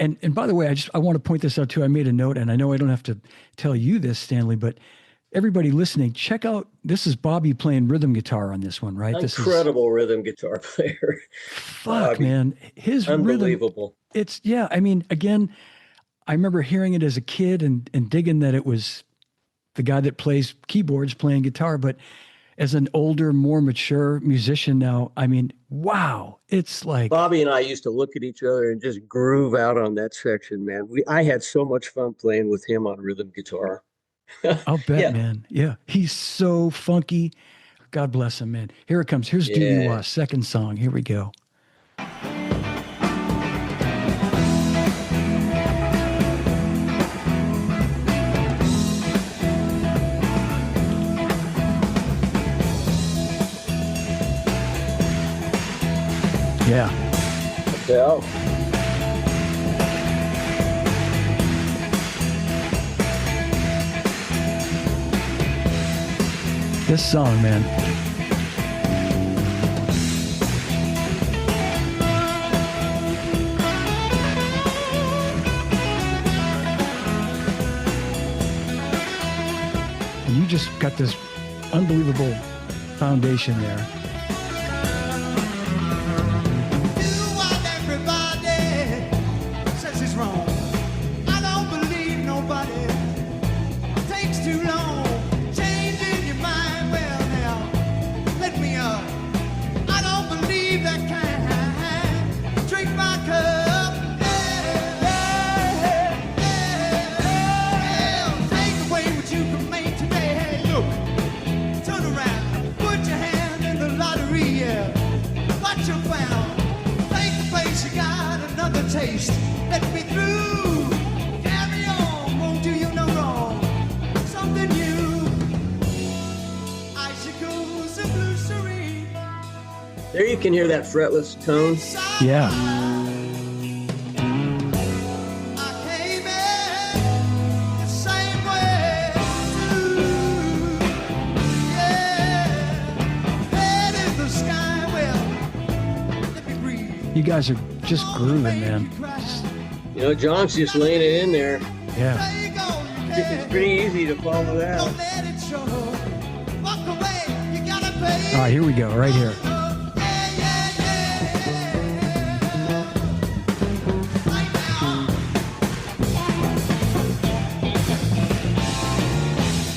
A: And by the way, I want to point this out too. I made a note, and I know I don't have to tell you this, Stanley, but everybody listening, check out, this is Bobby playing rhythm guitar on this one, right?
B: Incredible rhythm guitar player.
A: Fuck, Bobby, man. His
B: unbelievable.
A: Rhythm, again, I remember hearing it as a kid and digging that it was the guy that plays keyboards playing guitar, but as an older, more mature musician now, wow, it's like
B: Bobby and I used to look at each other and just groove out on that section, man. I had so much fun playing with him on rhythm guitar.
A: I'll bet, man. Yeah, he's so funky. God bless him, man. Here it comes. Here's Doobie Wah, second song. Here we go. Yeah.
B: Yeah.
A: This song, man. And you just got this unbelievable foundation there.
D: That kind, drink my cup.
B: can hear that fretless tone.
A: Yeah. You guys are just grooving, man.
B: You know, John's just laying it in there.
A: Yeah.
B: It's pretty easy to follow that.
A: All right, here we go, right here.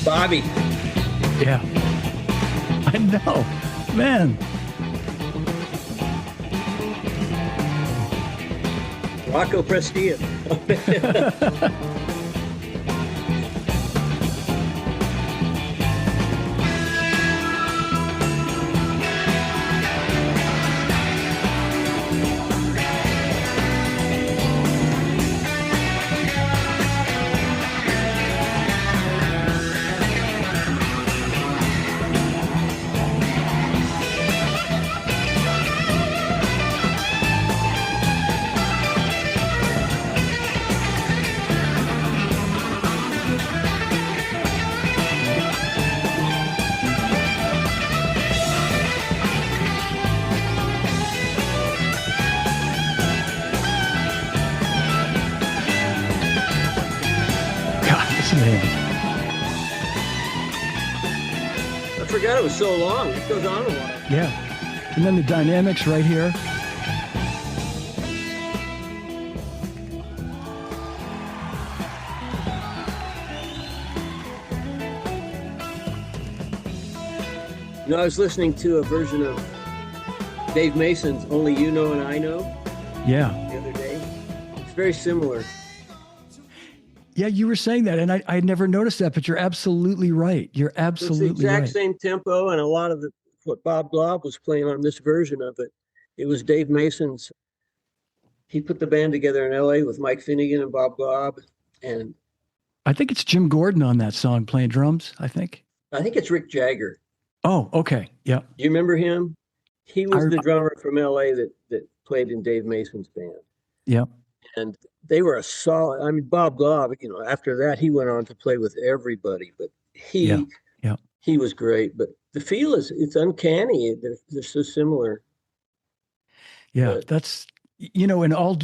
B: Bobby.
A: Yeah. I know, man.
B: Rocco Prestia. I forgot it was so long. It goes on a while.
A: Yeah. And then the dynamics right here.
B: You know, I was listening to a version of Dave Mason's Only You Know and I Know
A: Yeah.
B: the other day. It's very similar.
A: Yeah, you were saying that, and I had never noticed that, but you're absolutely right. You're absolutely
B: It's the exact
A: right.
B: same tempo, and a lot of what Bob Glaub was playing on this version of it. It was Dave Mason's. He put the band together in LA with Mike Finnegan and Bob Glaub, and
A: I think it's Jim Gordon on that song playing drums, I think.
B: I think it's Rick Jagger.
A: Oh, okay. Yeah.
B: Do you remember him? He was the drummer from LA that played in Dave Mason's band.
A: Yeah.
B: And they were a solid. I mean, Bob Glaub, you know, after that, he went on to play with everybody, but he was great. But the feel it's uncanny. They're so similar.
A: Yeah,
B: but
A: that's, you know,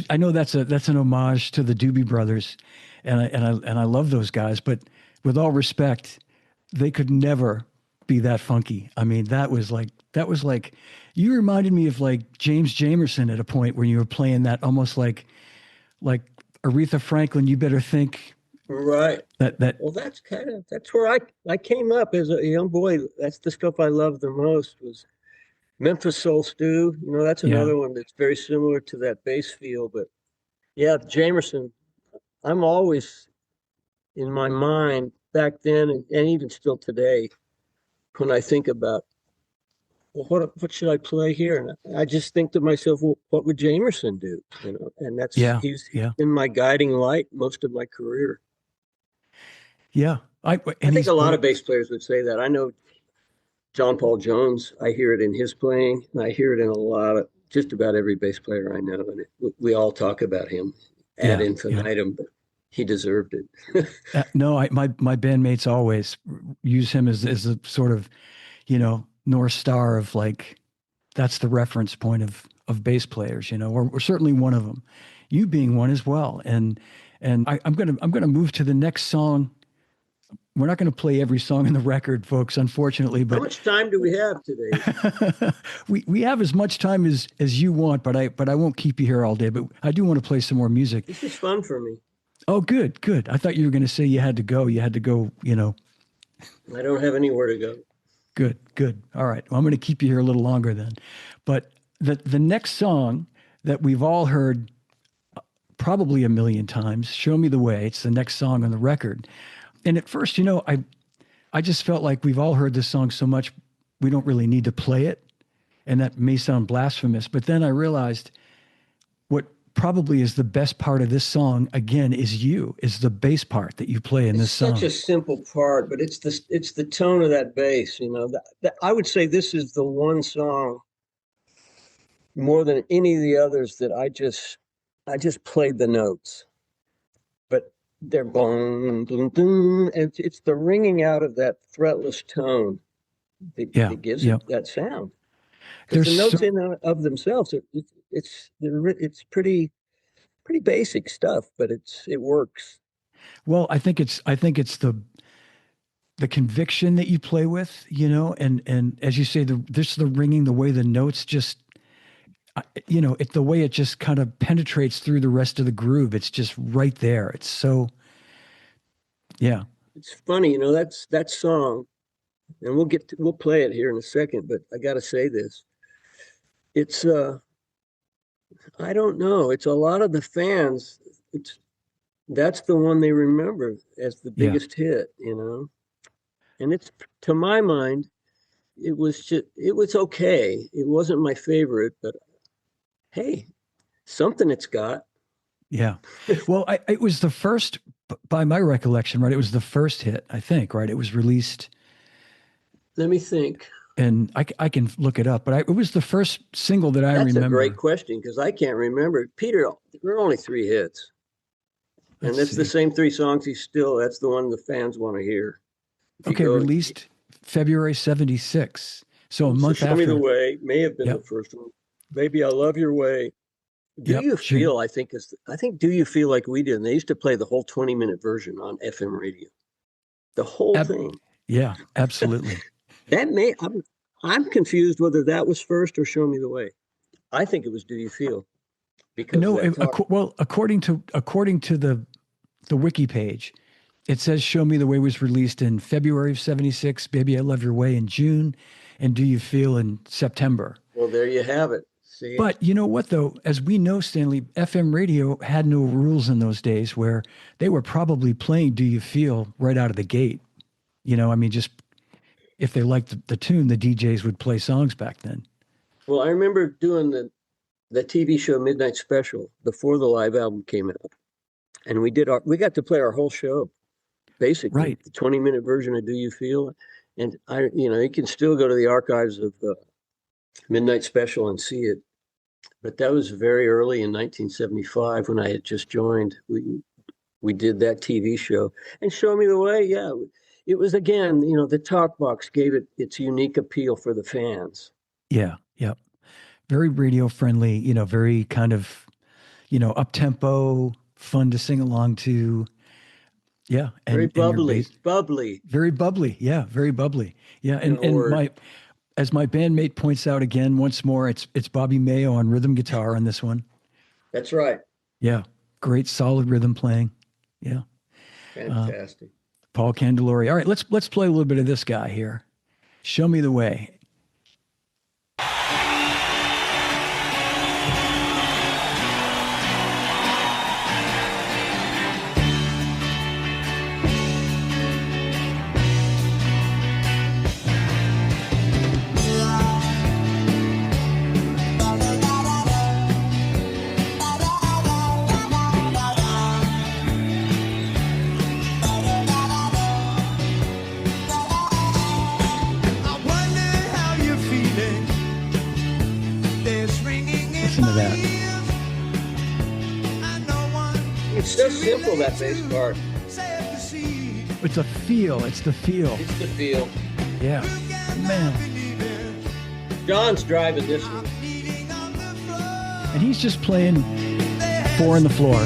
A: I know that's an homage to the Doobie Brothers, and I love those guys, but with all respect, they could never be that funky. I mean, that was like you reminded me of like James Jamerson at a point where you were playing that almost like Aretha Franklin, You Better Think.
B: Right.
A: Well,
B: that's where I came up as a young boy. That's the stuff I loved the most was Memphis Soul Stew. You know, that's another one that's very similar to that bass feel. But yeah, Jamerson, I'm always in my mind back then and even still today, when I think about, well, what should I play here? And I just think to myself, well, what would Jamerson do? You know, and that's he's been my guiding light most of my career.
A: Yeah,
B: I think a lot of bass players would say that. I know John Paul Jones. I hear it in his playing, and I hear it in just about every bass player I know. And we all talk about him ad infinitum, but he deserved it.
A: No, my bandmates always use him as a sort of, you know, North Star of like, that's the reference point of bass players, you know, or certainly one of them, you being one as well. And I'm gonna move to the next song. We're not going to play every song in the record, folks, unfortunately. But
B: how much time do we have today?
A: we have as much time as you want, but I won't keep you here all day. But I do want to play some more music.
B: This is fun for me.
A: Oh, good. I thought you were going to say you had to go. You had to go, you know.
B: I don't have anywhere to go.
A: Good. All right. Well, I'm going to keep you here a little longer then. But the next song that we've all heard probably a million times, Show Me the Way. It's the next song on the record. And at first, you know, I just felt like we've all heard this song so much, we don't really need to play it. And that may sound blasphemous, but then I realized what probably is the best part of this song, again, is the bass part that you play in this song.
B: It's such a simple part, but it's the tone of that bass, you know. I would say this is the one song more than any of the others that I just played the notes, but they're boom, boom, boom, and it's the ringing out of that fretless tone that gives it that sound. Because the notes in of themselves, it's pretty basic stuff, but it works.
A: Well, I think it's the conviction that you play with, and as you say, the ringing, the way the notes just, the way it just kind of penetrates through the rest of the groove. It's just right there. It's so, yeah.
B: It's funny, that song, and we'll play it here in a second, but I got to say this. It's, I don't know. It's a lot of the fans. That's the one they remember as the biggest hit, and it's, to my mind, it was okay. It wasn't my favorite, but hey, something it's got.
A: Yeah. Well, it was the first, by my recollection, right? It was the first hit, I think, right? It was released.
B: Let me think.
A: And I can look it up, but it was the first single that I remember.
B: That's a great question, because I can't remember. Peter, there were only 3 hits. And that's the same 3 songs. That's the one the fans want to hear.
A: Okay, released February 76. So a month after.
B: Show Me the Way may have been the first one. Baby, I Love Your Way. Do You Feel, I think Do You Feel Like We Did. And they used to play the whole 20-minute version on FM radio. The whole thing.
A: Yeah, absolutely.
B: I'm confused whether that was first or Show Me the Way. I think it was Do You Feel. Because
A: according to the wiki page, it says Show Me the Way was released in February of 76, Baby I Love Your Way in June, and Do You Feel in September.
B: Well, there you have it. See?
A: But you know what, though? As we know, Stanley, FM radio had no rules in those days, where they were probably playing Do You Feel right out of the gate. Just if they liked the tune, the DJs would play songs back then.
B: Well, I remember doing the TV show Midnight Special before the live album came out. And we got to play our whole show, basically.
A: Right.
B: The 20-minute version of Do You Feel? And you can still go to the archives of Midnight Special and see it. But that was very early in 1975 when I had just joined. We did that TV show. And Show Me the Way, yeah. It was, again, the talk box gave it its unique appeal for the fans.
A: Yeah, yeah. Very radio friendly, very kind of, up-tempo, fun to sing along to. Yeah. And,
B: very bubbly.
A: Very bubbly. Yeah, very bubbly. Yeah. And as my bandmate points out again, once more, it's Bobby Mayo on rhythm guitar on this one.
B: That's right.
A: Yeah. Great solid rhythm playing. Yeah.
B: Fantastic.
A: Paul Candelori. All right, let's play a little bit of this guy here. Show Me the Way.
B: It's so simple, that bass part.
A: It's a feel. It's the feel.
B: It's the feel.
A: Yeah. Man.
B: John's driving this one.
A: And he's just playing 4 on the floor.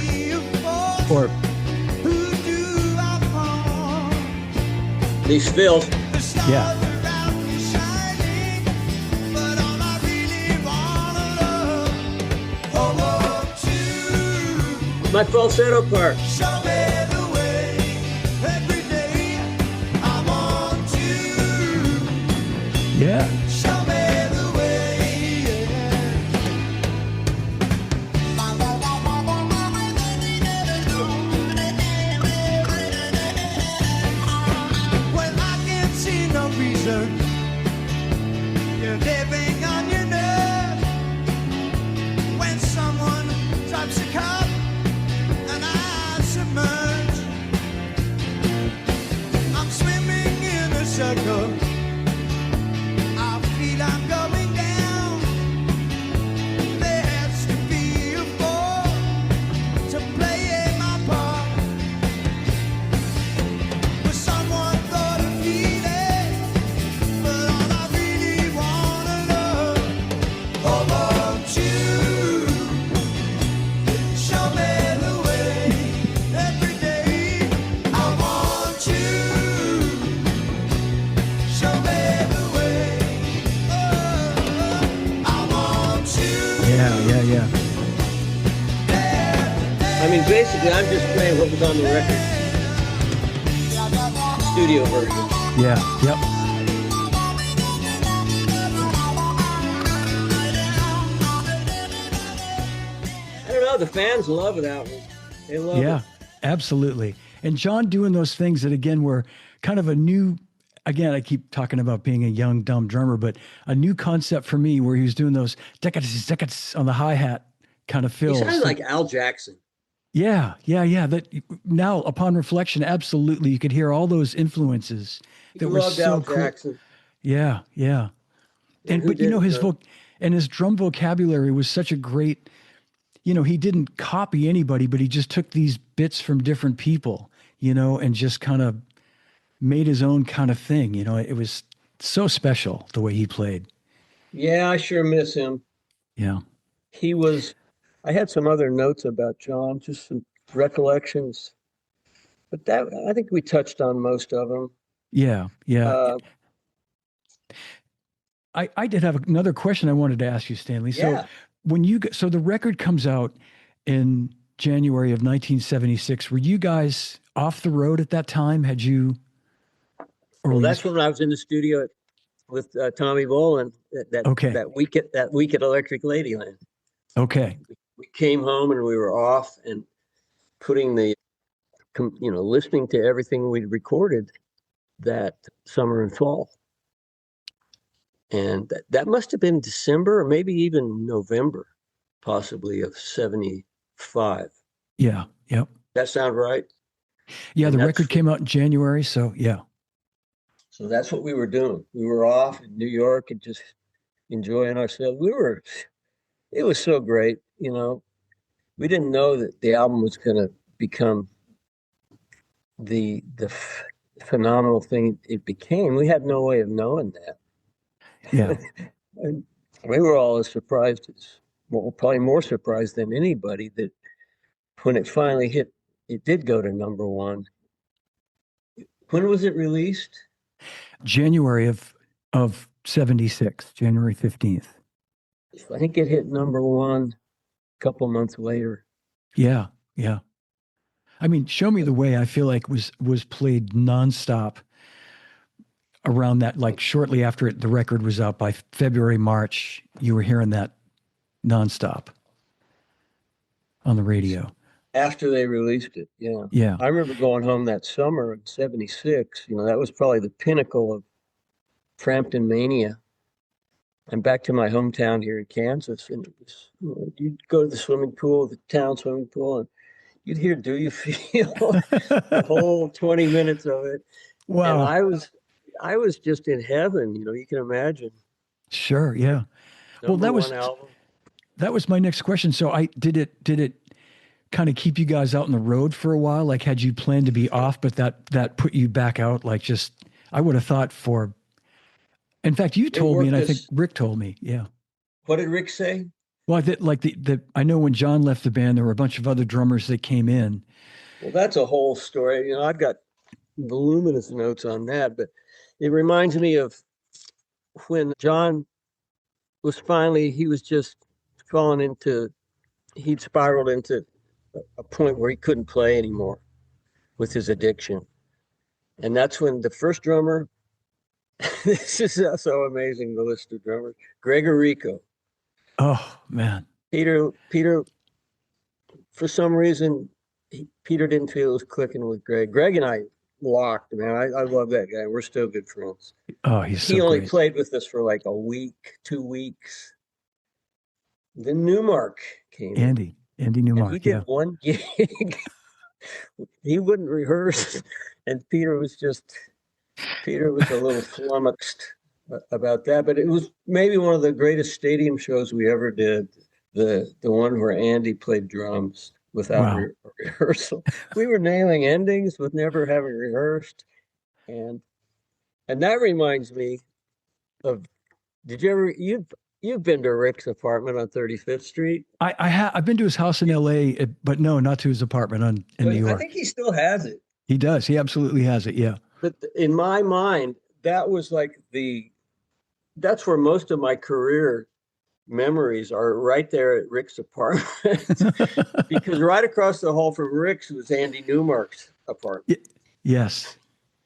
A: Or
B: these fills.
A: Yeah.
B: My falsetto part.
A: Yeah.
B: mean, basically, I'm just playing what was on the record, studio version.
A: Yeah. Yep.
B: I don't know. The fans love that one. They love
A: Yeah,
B: it.
A: absolutely. And John doing those things that, again, were kind of a new, again, I keep talking about being a young, dumb drummer, but a new concept for me where he was doing those decats on the hi-hat kind of
B: He
A: fills.
B: sounded like Al Jackson.
A: Yeah. That now, upon reflection, absolutely, you could hear all those influences
B: He
A: that were
B: loved
A: so
B: Al
A: cool.
B: Jackson.
A: Yeah.
B: And who
A: But you know,
B: didn't, huh?
A: his drum vocabulary was such a great, he didn't copy anybody, but he just took these bits from different people, and just kind of made his own kind of thing. It was so special the way he played.
B: Yeah, I sure miss him.
A: Yeah.
B: He was, I had some other notes about John, just some recollections, but I think we touched on most of them.
A: Yeah.
B: Uh,
A: I did have another question I wanted to ask you, Stanley. So
B: yeah.
A: so the record comes out in January of 1976. Were you guys off the road at that time? Had you, or
B: Well,
A: were you
B: that's when I was in the studio with Tommy Bolin
A: okay.
B: that week at Electric Ladyland.
A: Okay.
B: We came home and we were off and putting listening to everything we'd recorded that summer and fall. And that must have been December or maybe even November, possibly, of 75.
A: Yeah. Yep.
B: That sound right?
A: Yeah.
B: And
A: The record came out in January. So yeah.
B: So that's what we were doing. We were off in New York and just enjoying ourselves. It was so great. We didn't know that the album was going to become the phenomenal thing it became. We had no way of knowing that.
A: Yeah.
B: And we were all as surprised probably more surprised than anybody that when it finally hit, it did go to number one. When was it released?
A: January of 76, January 15th.
B: I think it hit number one a couple months later.
A: Yeah. I mean, Show Me the Way, I feel like was played nonstop around that, like shortly after the record was out. By February, March, you were hearing that nonstop on the radio.
B: After they released it, yeah.
A: Yeah.
B: I remember going home that summer in 76. That was probably the pinnacle of Frampton mania. I'm back to my hometown here in Kansas, and it was, you'd go to the swimming pool, the town swimming pool, and you'd hear "Do You Feel" the whole 20 minutes of it.
A: Wow.
B: And I was just in heaven. You can imagine.
A: Sure. Yeah. Well,
B: Number one album.
A: That was my next question. So did it kind of keep you guys out on the road for a while? Like, had you planned to be off, but that put you back out? Like, I would have thought in fact, you told me, and I think Rick told me. Yeah.
B: What did Rick say?
A: Well, I know when John left the band, there were a bunch of other drummers that came in.
B: Well, that's a whole story. I've got voluminous notes on that, but it reminds me of when John he was just he'd spiraled into a point where he couldn't play anymore with his addiction. And that's when the first drummer, this is so amazing, the list of drummers, Gregorico.
A: Oh, man.
B: Peter, for some reason, Peter didn't feel it was clicking with Greg. Greg and I locked, man. I love that guy. We're still good friends.
A: Oh, he's so
B: He only
A: great.
B: played with us for like a week, 2 weeks. Then Newmark came.
A: Andy Newmark.
B: And he did one gig. He wouldn't rehearse, and Peter was a little flummoxed about that. But it was maybe one of the greatest stadium shows we ever did. The one where Andy played drums without rehearsal. We were nailing endings with never having rehearsed, and that reminds me of. Did you ever you've been to Rick's apartment on 35th Street?
A: I've been to his house in L.A., but no, not to his apartment in New York.
B: I think he still has it.
A: He does. He absolutely has it. Yeah.
B: But in my mind, that was like that's where most of my career memories are right there at Rick's apartment because right across the hall from Rick's was Andy Newmark's apartment.
A: Yes.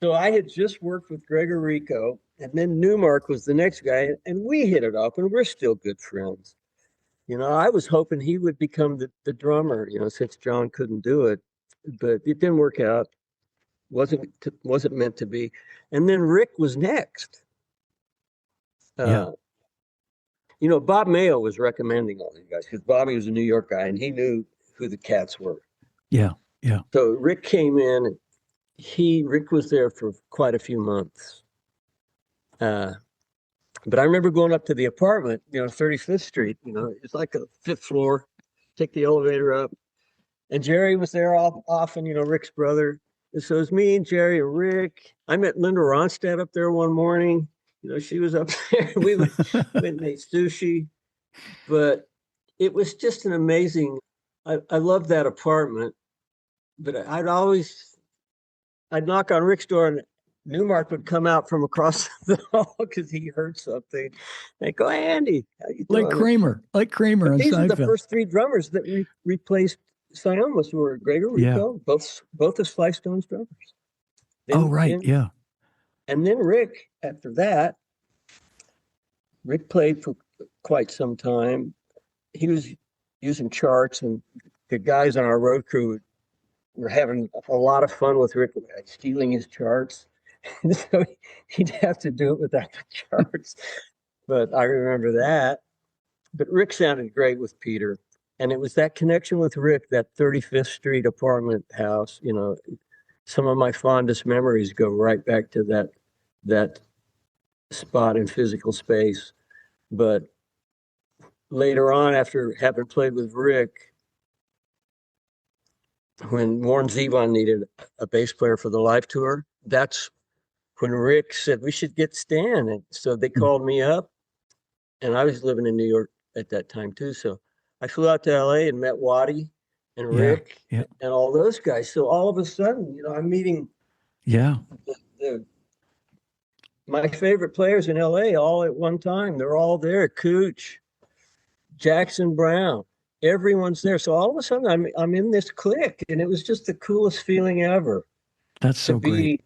B: So I had just worked with Gregor Rico, and then Newmark was the next guy, and we hit it off, and we're still good friends. I was hoping he would become the drummer, since John couldn't do it, but it didn't work out. Wasn't meant to be. And then Rick was next.
A: Yeah.
B: Bob Mayo was recommending all these guys because Bobby was a New York guy and he knew who the cats were.
A: Yeah. Yeah.
B: So Rick came in. Rick was there for quite a few months. But I remember going up to the apartment, 35th Street. It's like a fifth floor. Take the elevator up, and Jerry was there often. Rick's brother. And so it was me and Jerry and Rick. I met Linda Ronstadt up there one morning. She was up there. We went and ate sushi, but it was just an amazing. I loved that apartment, but I'd knock on Rick's door and Newmark would come out from across the hall because he heard something. And go, hey, Andy, how you doing?
A: Like Kramer on
B: These
A: Seinfeld.
B: are the first three drummers that replaced Sionis were Gregor Rico, both of Sly Stone's drummers.
A: Yeah.
B: And then Rick, after that, Rick played for quite some time. He was using charts, and the guys on our road crew were having a lot of fun with Rick, stealing his charts. So he'd have to do it without the charts. But I remember that. But Rick sounded great with Peter. And it was that connection with Rick, that 35th Street apartment house. Some of my fondest memories go right back to that spot in physical space. But later on, after having played with Rick, when Warren Zevon needed a bass player for the live tour, that's when Rick said, we should get Stan. And so they called me up, and I was living in New York at that time too. So I flew out to LA and met Waddy and Rick and all those guys. So all of a sudden, I'm meeting my favorite players in LA all at one time. They're all there. Cooch, Jackson Brown, everyone's there. So all of a sudden I'm in this clique, and it was just the coolest feeling ever.
A: That's so great.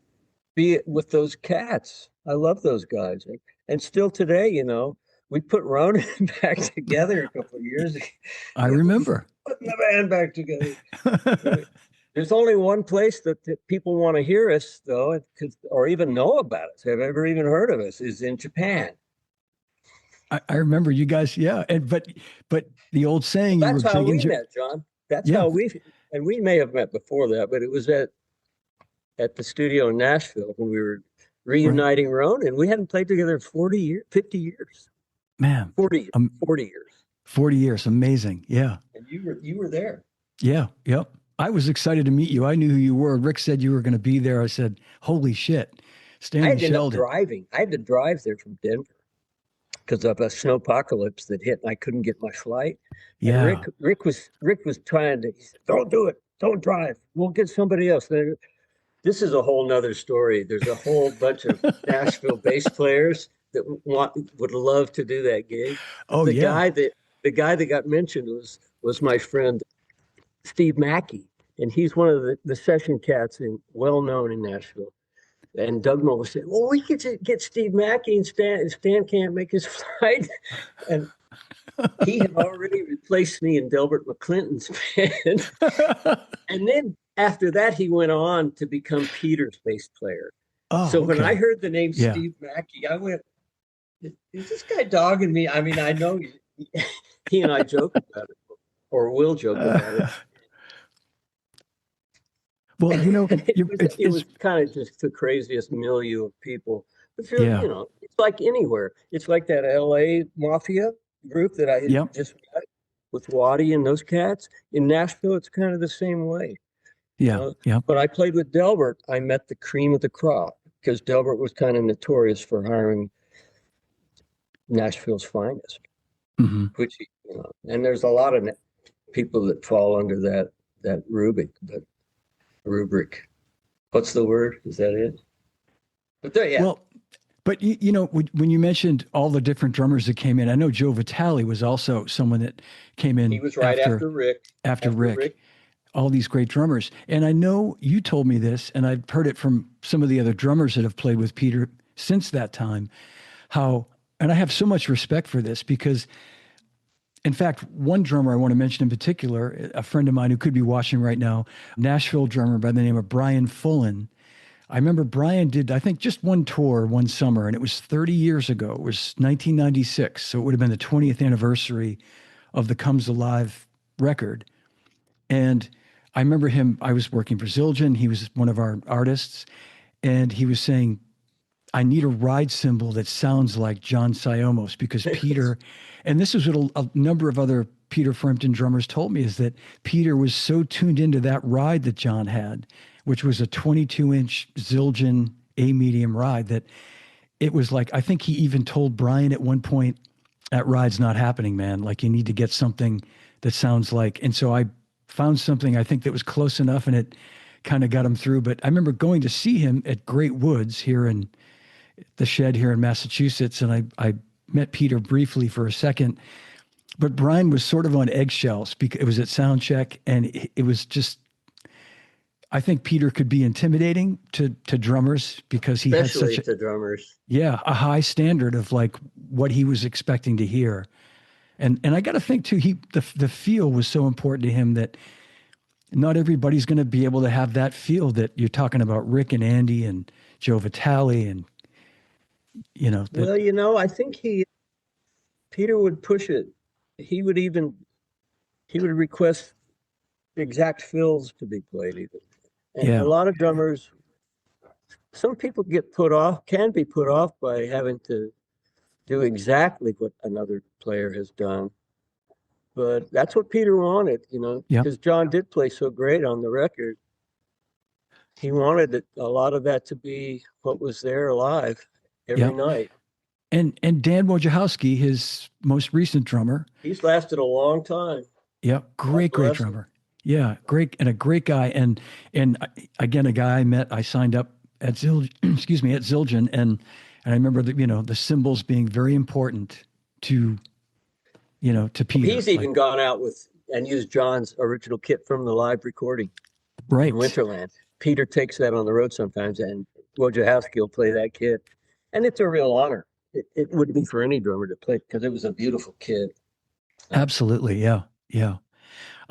B: Be with those cats. I love those guys. And still today, we put Ronan back together a couple of years ago.
A: I remember.
B: Putting the band back together. There's only one place that people want to hear us, though, or even know about us, have ever even heard of us, is in Japan.
A: I remember you guys, but the old saying,
B: that's how we met, John. That's how we may have met before that, but it was at the studio in Nashville when we were reuniting Ronan. We hadn't played together in 50 years.
A: Man,
B: 40 years.
A: 40 years, amazing. Yeah.
B: And you were there.
A: Yeah, yep. I was excited to meet you. I knew who you were. Rick said you were going to be there. I said, holy shit. Stanley Sheldon.
B: I had to drive there from Denver because of a snowpocalypse that hit, and I couldn't get my flight.
A: Yeah.
B: And Rick was trying to, he said, don't do it. Don't drive. We'll get somebody else. This is a whole nother story. There's a whole bunch of Nashville bass players that would love to do that gig.
A: Oh,
B: the guy that got mentioned was my friend Steve Mackey, and he's one of the session cats well known in Nashville. And Doug Moe said, "Well, we could get Steve Mackey, and Stan can't make his flight." And he had already replaced me in Delbert McClinton's band. And then after that, he went on to become Peter's bass player.
A: Oh,
B: so when
A: okay.
B: I heard the name Steve Mackey, I went, "Is this guy dogging me?" I mean, I know he and I joke about it, or will joke about it.
A: Well,
B: it was kind of just the craziest milieu of people. But it's like anywhere. It's like that LA Mafia group that I just met with Waddy and those cats. In Nashville, it's kind of the same way.
A: Yeah.
B: But I played with Delbert. I met the cream of the crop because Delbert was kind of notorious for hiring Nashville's finest.
A: Mm-hmm.
B: Which and there's a lot of people that fall under that rubric. What's the word? Is that it? But there,
A: Well, But you know, when you mentioned all the different drummers that came in, I know Joe Vitale was also someone that came
B: He
A: in
B: was right after Rick.
A: after
B: After
A: Rick.
B: Rick,
A: All these great drummers, and I know you told me this, and I've heard it from some of the other drummers that have played with Peter since that time. How, and I have so much respect for this because, in fact, one drummer I want to mention in particular, a friend of mine who could be watching right now, Nashville drummer by the name of Brian Fullen. I remember Brian did, I think, just one tour one summer, and it was 30 years ago. It was 1996. So it would have been the 20th anniversary of the Comes Alive record. And I remember him, I was working for Zildjian. He was one of our artists. And he was saying, I need a ride cymbal that sounds like John Siomos because Peter, and this is what a number of other Peter Frampton drummers told me, is that Peter was so tuned into that ride that John had, which was a 22-inch Zildjian A medium ride, that it was like, I think he even told Brian at one point, that ride's not happening, man. Like, you need to get something that sounds like, and so I found something I think that was close enough, and it kind of got him through. But I remember going to see him at Great Woods here in the Shed here in Massachusetts, and I met Peter briefly for a second, but Brian was sort of on eggshells because it was at sound check, and it was just, I think Peter could be intimidating to drummers because he
B: especially
A: had such
B: to drummers.
A: a high standard of like what he was expecting to hear. And I got to think too, the feel was so important to him that not everybody's going to be able to have that feel that you're talking about Rick and Andy and Joe Vitale and, you know, that,
B: Well, I think Peter would push it. He would request exact fills to be played even. And
A: yeah,
B: a lot of drummers, some people can be put off by having to do exactly what another player has done. But that's what Peter wanted,
A: yeah,
B: because John did play so great on the record. He wanted a lot of that to be what was there live
A: yeah.
B: every night.
A: And Dan Wojciechowski, his most recent drummer,
B: He's lasted a long time.
A: yeah,
B: God
A: great
B: bless him.
A: drummer. Yeah, great, and a great guy. And again, a guy I signed up at at Zildjian, and I remember the cymbals being very important to, to Peter.
B: He's even gone out and used John's original kit from the live recording in
A: Right.
B: Winterland. Peter takes that on the road sometimes, and Wojciechowski will play that kit. And it's a real honor. It wouldn't be for any drummer to play because it was a beautiful kit.
A: Absolutely. Yeah. Yeah.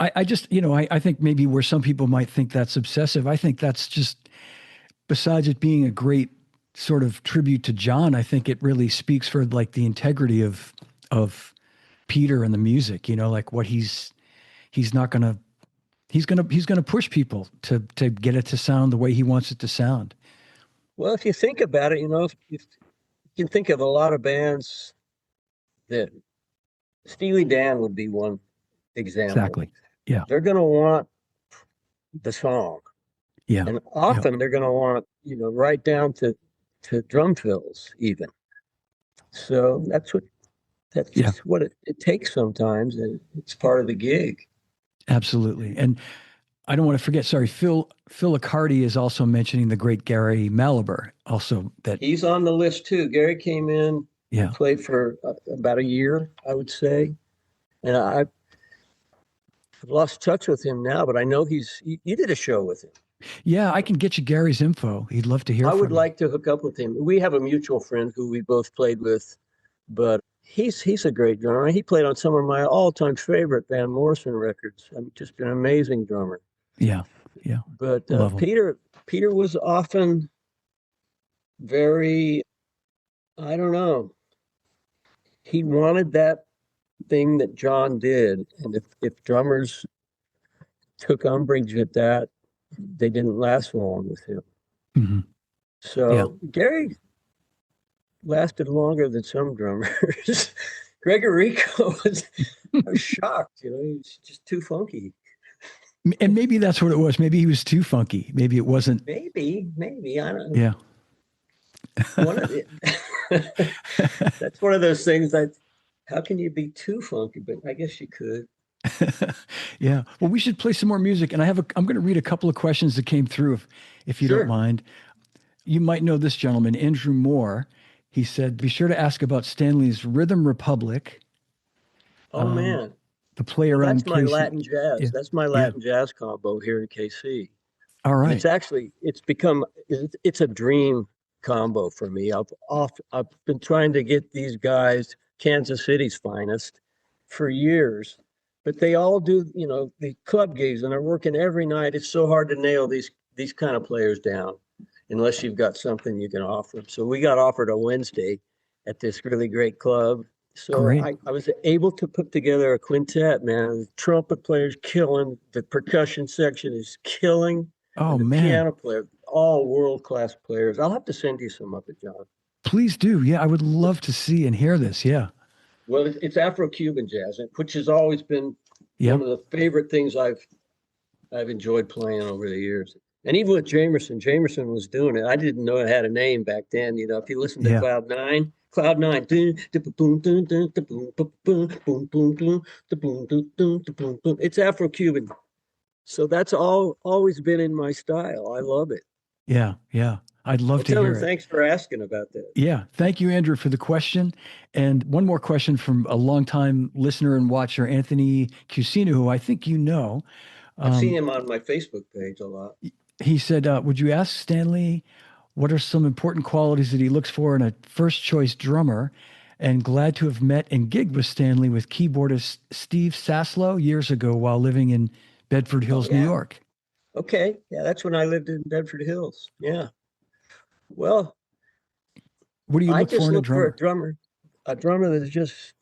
A: I just, I think maybe where some people might think that's obsessive, I think that's just, besides it being a great sort of tribute to John, I think it really speaks for like the integrity of Peter and the music, like what he's not going to, he's going to push people to get it to sound the way he wants it to sound.
B: Well, if you think about it, if you can think of a lot of bands that Steely Dan would be one example.
A: Exactly. Yeah.
B: They're going to want the song.
A: Yeah.
B: And often they're going to want, right down to drum fills even. So that's just what it takes sometimes, and it's part of the gig.
A: Absolutely. And I don't want to forget, sorry, Phil Accardi is also mentioning the great Gary Malaber, also that
B: He's on the list too. Gary came in and played for about a year, I would say. And I've lost touch with him now, but I know you did a show with him.
A: Yeah, I can get you Gary's info. He'd love to hear from you.
B: I would like to hook up with him. We have a mutual friend who we both played with, but he's a great drummer. He played on some of my all-time favorite Van Morrison records. I mean, just an amazing drummer.
A: Yeah, yeah.
B: But Peter was often very, I don't know. He wanted that thing that John did, and if drummers took umbrage at that, they didn't last long with him.
A: Mm-hmm.
B: So Gary lasted longer than some drummers. Gregorico I was shocked, he was just too funky.
A: And maybe that's what it was. Maybe he was too funky. Maybe it wasn't.
B: Maybe, I don't know.
A: Yeah.
B: That's one of those things that, how can you be too funky? But I guess you could.
A: Yeah. Well, we should play some more music. And I'm going to read a couple of questions that came through if you don't mind. You might know this gentleman, Andrew Moore. He said, be sure to ask about Stanley's Rhythm Republic,
B: Oh man.
A: the play
B: Well,
A: around
B: that's my
A: Casey.
B: Latin jazz.
A: Yeah.
B: That's my
A: Yeah.
B: Latin jazz combo here in KC.
A: All
B: And
A: right.
B: it's become, it's a dream combo for me. I've been trying to get these guys, Kansas City's finest, for years, but they all do, the club gigs and they're working every night. It's so hard to nail these kind of players down unless you've got something you can offer them. So we got offered a Wednesday at this really great club. So
A: Great.
B: I was able to put together a quintet, man. The trumpet player's killing, the percussion section is killing,
A: Oh,
B: and the
A: man.
B: piano player, all world-class players. I'll have to send you some of it, John.
A: Please do. Yeah. I would love to see and hear this. Yeah.
B: Well, it's Afro-Cuban jazz, which has always been one
A: Yep.
B: of the favorite things I've enjoyed playing over the years. And even with Jamerson was doing it. I didn't know it had a name back then. If you listen to
A: Yeah.
B: Cloud Nine, it's Afro-Cuban. So that's always been in my style. I love it.
A: Yeah. Yeah. I'd love
B: Well,
A: to
B: tell him
A: hear it.
B: thanks for asking about that.
A: Yeah. Thank you, Andrew, for the question. And one more question from a longtime listener and watcher, Anthony Cusino, who I think you know.
B: I've seen him on my Facebook page a lot.
A: He said, would you ask Stanley what are some important qualities that he looks for in a first choice drummer? And glad to have met and gigged with Stanley with keyboardist Steve Saslow years ago while living in Bedford Hills, New
B: Yeah.
A: York.
B: Okay. Yeah, that's when I lived in Bedford Hills. Yeah. Well,
A: What do you
B: I
A: look for
B: just
A: in a
B: look for
A: drummer?
B: a drummer that just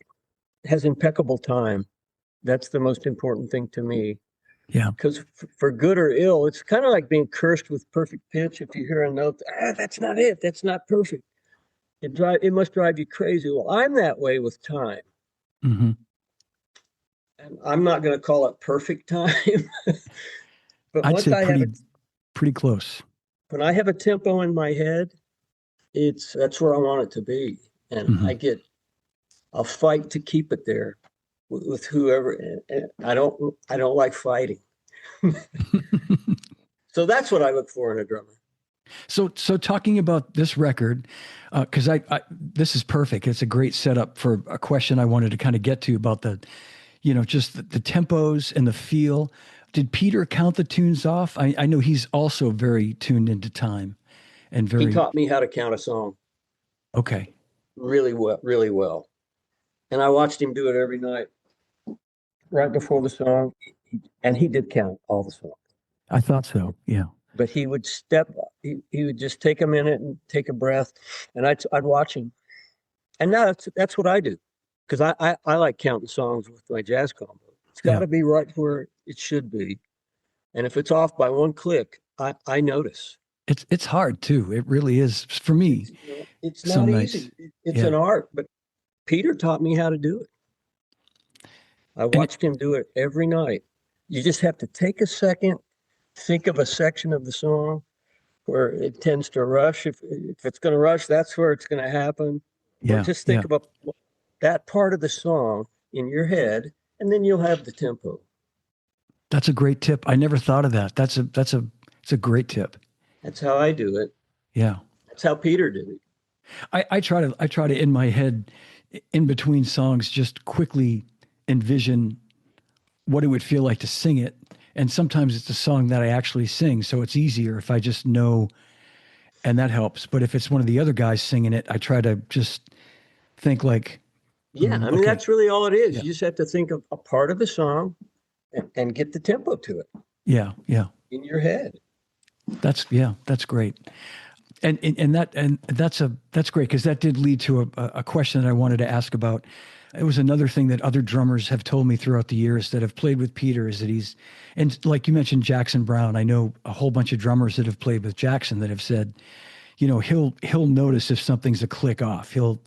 B: has impeccable time. That's the most important thing to me.
A: Yeah.
B: Because for good or ill, it's kind of like being cursed with perfect pitch. If you hear a note, that's not it. That's not perfect. It must drive you crazy. Well, I'm that way with time,
A: Hmm.
B: and I'm not going to call it perfect time. But
A: I'd
B: once
A: say
B: I have
A: pretty close.
B: when I have a tempo in my head, that's where I want it to be, and
A: Hmm.
B: I'll fight to keep it there with whoever. And I don't like fighting, so that's what I look for in a drummer.
A: So talking about this record, because this is perfect. It's a great setup for a question I wanted to kind of get to about just the tempos and the feel. Did Peter count the tunes off? I know he's also very tuned into time and
B: He
A: very
B: taught me how to count a song
A: okay.
B: really well, and I watched him do it every night right before the song, and he did count all the songs.
A: I thought so. Yeah.
B: But he would he would just take a minute and take a breath, and I'd watch him. And now that's what I do, because I like counting songs with my jazz combo. It's got
A: Yeah.
B: to be right where it should be, and if it's off by one click, I notice.
A: It's hard too. It really is for me.
B: It's
A: Some
B: not
A: nights.
B: easy. It's
A: Yeah.
B: an art, but Peter taught me how to do it. I
A: And
B: watched him do it every night. You just have to take a second, think of a section of the song where it tends to rush. If it's going to rush, that's where it's going to happen. Or
A: yeah.
B: just
A: Yeah.
B: think about that part of the song in your head, and then you'll have the tempo.
A: That's a great tip. I never thought of that. It's a great tip.
B: That's how I do it.
A: Yeah.
B: That's how Peter did it.
A: I try to in my head, in between songs, just quickly envision what it would feel like to sing it. And sometimes it's a song that I actually sing, so it's easier if I just know, and that helps. But if it's one of the other guys singing it, I try to just think like,
B: Yeah, I mean,
A: okay,
B: that's really all it is.
A: yeah,
B: You just have to think of a part of the song and get the tempo to it
A: yeah,
B: in your head.
A: that's great. And that's great, because that did lead to a question that I wanted to ask about. It was another thing that other drummers have told me throughout the years that have played with Peter is that and like you mentioned Jackson Brown, I know a whole bunch of drummers that have played with Jackson that have said, he'll notice if something's a click off. He'll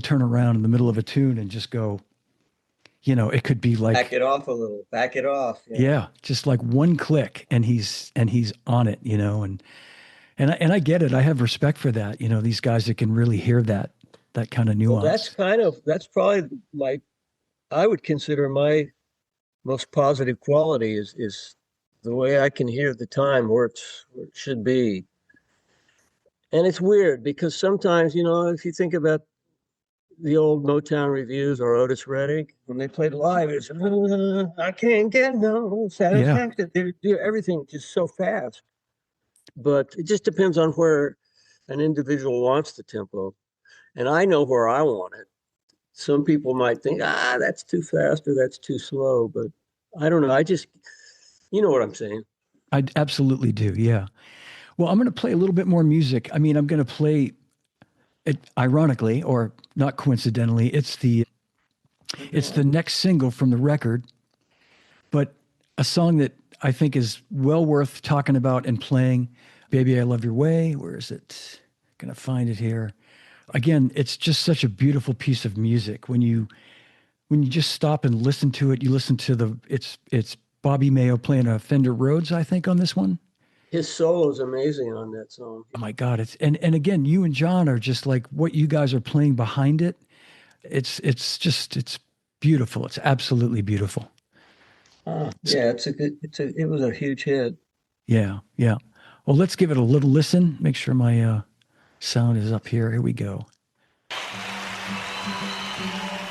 A: turn around in the middle of a tune and just go, it could be like,
B: Back it off a little. Back it off.
A: yeah, just like one click and he's on it, and I get it. I have respect for that. These guys that can really hear that kind of
B: Well,
A: nuance.
B: that's probably like I would consider my most positive quality is the way I can hear the time where it should be. And it's weird because sometimes, you know, if you think about the old Motown reviews or Otis Redding, when they played live, it's I can't get no
A: Yeah.
B: satisfaction. Everything just so fast. But it just depends on where an individual wants the tempo. And I know where I want it. Some people might think, that's too fast or that's too slow. But I don't know. You know what I'm saying.
A: I absolutely do. Yeah. Well, I'm going to play a little bit more music. I mean, I'm going to play it ironically or not coincidentally. It's the next single from the record, but a song that I think is well worth talking about and playing. Baby, I Love Your Way. Where is it? Gonna find it here. Again, it's just such a beautiful piece of music. When you just stop and listen to it, you listen to it's Bobby Mayo playing a Fender Rhodes, I think, on this one.
B: His solo is amazing on that song.
A: Oh my God. And again, you and John are just like what you guys are playing behind it. It's beautiful. It's absolutely beautiful.
B: Yeah, it was a huge hit.
A: Yeah, yeah. Well, let's give it a little listen. Make sure my sound is up here. Here we go.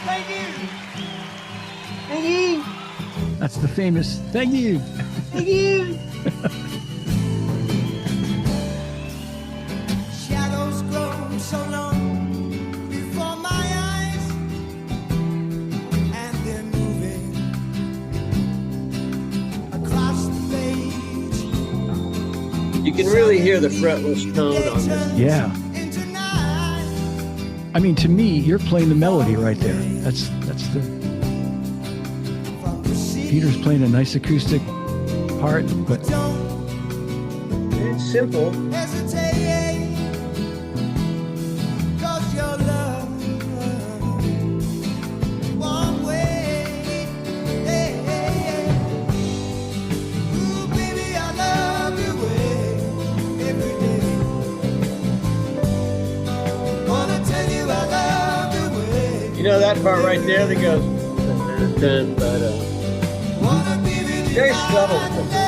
D: Thank you. Thank you.
A: That's the famous thank you.
D: Thank you. Shadows grow so long before my eyes, and they're moving across the page.
B: You can really hear the fretless tone on this.
A: Yeah.
D: Into night.
A: I mean, to me, you're playing the melody right there. That's the
D: From the sea.
A: Peter's playing a nice acoustic part, but
D: Don't
B: It's simple.
D: hesitate, 'cause your love won't wait. Hey, hey, hey. Ooh, baby, I love your way every day. Wanna tell you I love your way.
B: You know that part right there that goes dun, dun, dun.
D: Wanna be with you
B: Very
D: night
B: subtle.
D: and day.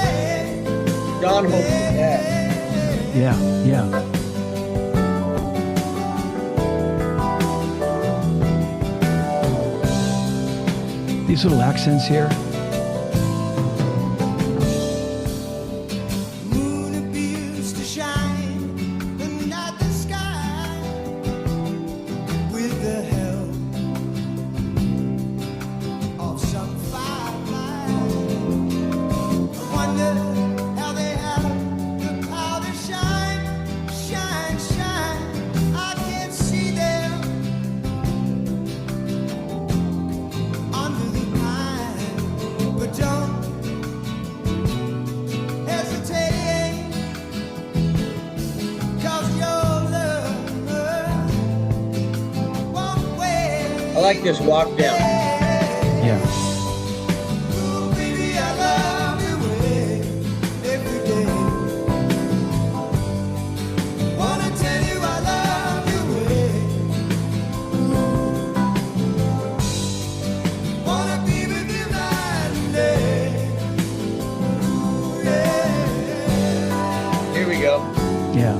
B: Don Hope did that.
A: yeah, yeah. These little accents here.
D: Moon appears to shine beneath the sky with the help of some firefly. I wonder how they have the power to shine, shine, shine. I can see them under the pine, but don't hesitate, 'cause your love won't wait.
B: I like this walk down.
A: Yeah.
D: Ooh, baby, I love your way every day. Wanna tell you I love your way. Wanna be with you night and day. Ooh, yeah.
B: Here we go.
A: Yeah.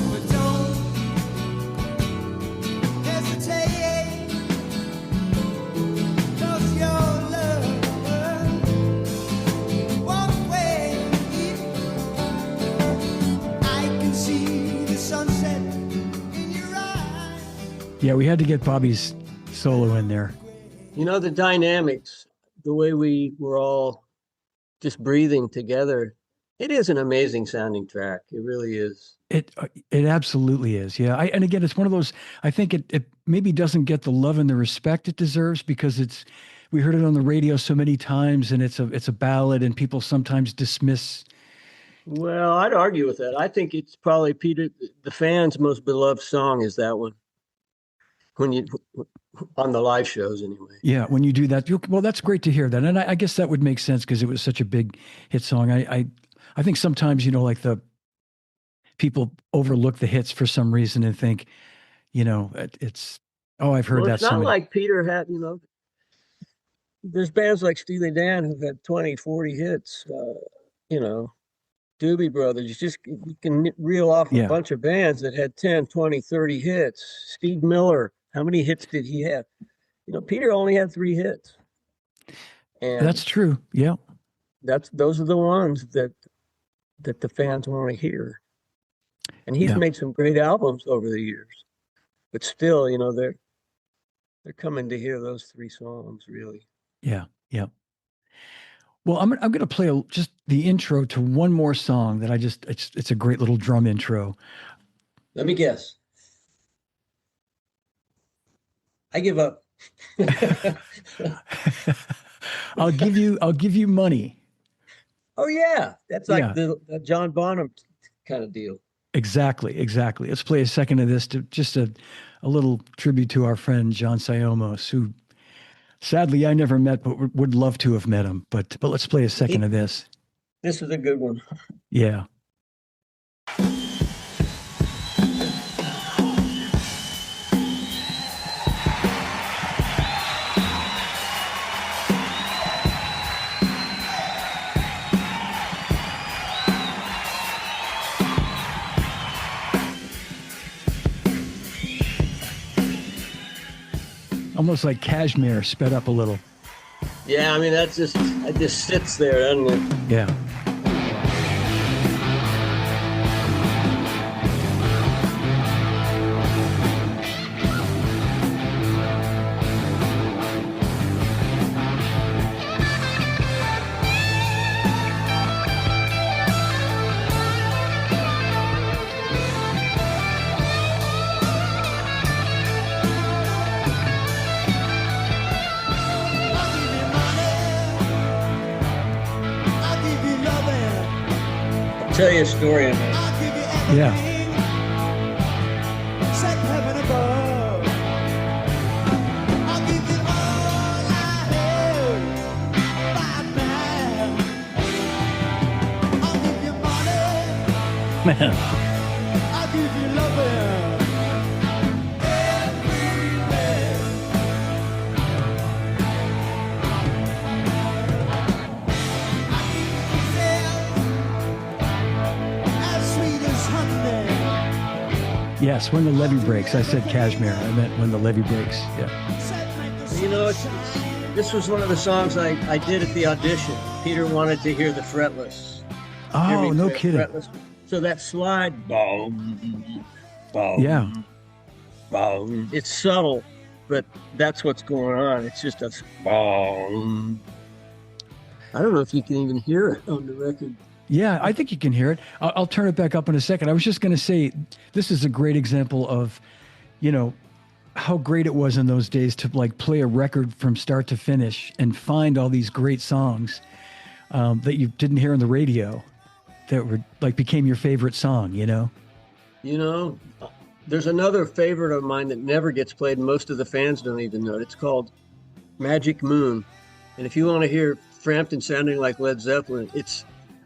D: But don't hesitate, 'cause your love won't wait. I can see the sunset in your eyes.
A: Yeah, we had to get Bobby's solo in there.
B: You know, the dynamics, the way we were all just breathing together. It is an amazing sounding track. It really is.
A: It absolutely is. Yeah. And again, it's one of those, I think it maybe doesn't get the love and the respect it deserves because we heard it on the radio so many times and it's a ballad and people sometimes dismiss.
B: Well, I'd argue with that. I think it's probably the fans' most beloved song is that one. on the live shows anyway.
A: Yeah, when you do that, well, that's great to hear that, and I guess that would make sense because it was such a big hit song. I think sometimes like the people overlook the hits for some reason and think, it's I've heard
B: Well,
A: that
B: it's not
A: so many.
B: like Peter had, there's bands like Steely Dan who've had 20, 40 hits. Doobie Brothers, you can reel off a
A: Yeah,
B: bunch of bands that had 10, 20, 30 hits. Steve Miller, how many hits did he have? Peter only had 3 hits. And
A: that's true. Yeah,
B: those are the ones that the fans want to hear. And he's
A: yeah,
B: made some great albums over the years. But still, they're coming to hear those 3 songs, really.
A: yeah, yeah. Well, I'm going to play just the intro to one more song that it's a great little drum intro.
B: Let me guess. I give up.
A: I'll give you money.
B: Oh yeah, that's like
A: Yeah.
B: the John Bonham kind of deal.
A: Exactly. Let's play a second of this to just a little tribute to our friend John Siomos, who sadly I never met, but would love to have met him. But let's play a second of this.
B: This is a good one.
A: Yeah. Almost like Cashmere sped up a little.
B: Yeah, I mean it just sits there, doesn't it?
A: Yeah.
B: Tell you a story.
A: Yeah. Man.
D: I'll give you loving.
A: Yes, when the levee breaks. I said Cashmere. I meant when the levee breaks. Yeah.
B: This was one of the songs I did at the audition. Peter wanted to hear the fretless.
A: Oh, no kidding.
B: Fretless. So that slide, boom, boom,
A: Yeah.
B: boom. It's subtle, but that's what's going on. It's just a boom. I don't know if you can even hear it on the record.
A: Yeah, I think you can hear it. I'll turn it back up in a second. I was just going to say, this is a great example of, how great it was in those days to like play a record from start to finish and find all these great songs that you didn't hear on the radio that were like became your favorite song,
B: There's another favorite of mine that never gets played. Most of the fans don't even know it. It's called Magic Moon. And if you want to hear Frampton sounding like Led Zeppelin,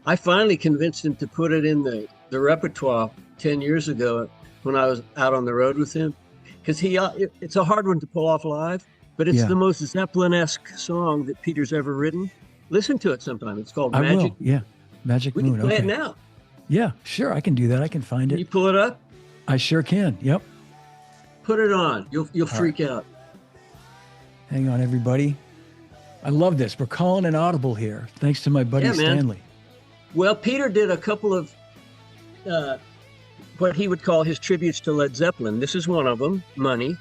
B: I finally convinced him to put it in the repertoire 10 years ago when I was out on the road with him. Because it's a hard one to pull off live, but it's the most Zeppelin-esque song that Peter's ever written. Listen to it sometime. It's called Magic.
A: I will. Yeah, Magic
B: We
A: Moon.
B: can play
A: Okay.
B: it now.
A: Yeah, sure. I can do that. I can find
B: Can you
A: it.
B: pull it up?
A: I sure can. Yep.
B: Put it on. You'll freak out.
A: Hang on, everybody. I love this. We're calling an audible here, thanks to my buddy
B: Yeah, man.
A: Stanley.
B: Well, Peter did a couple of what he would call his tributes to Led Zeppelin. This is one of them, Money.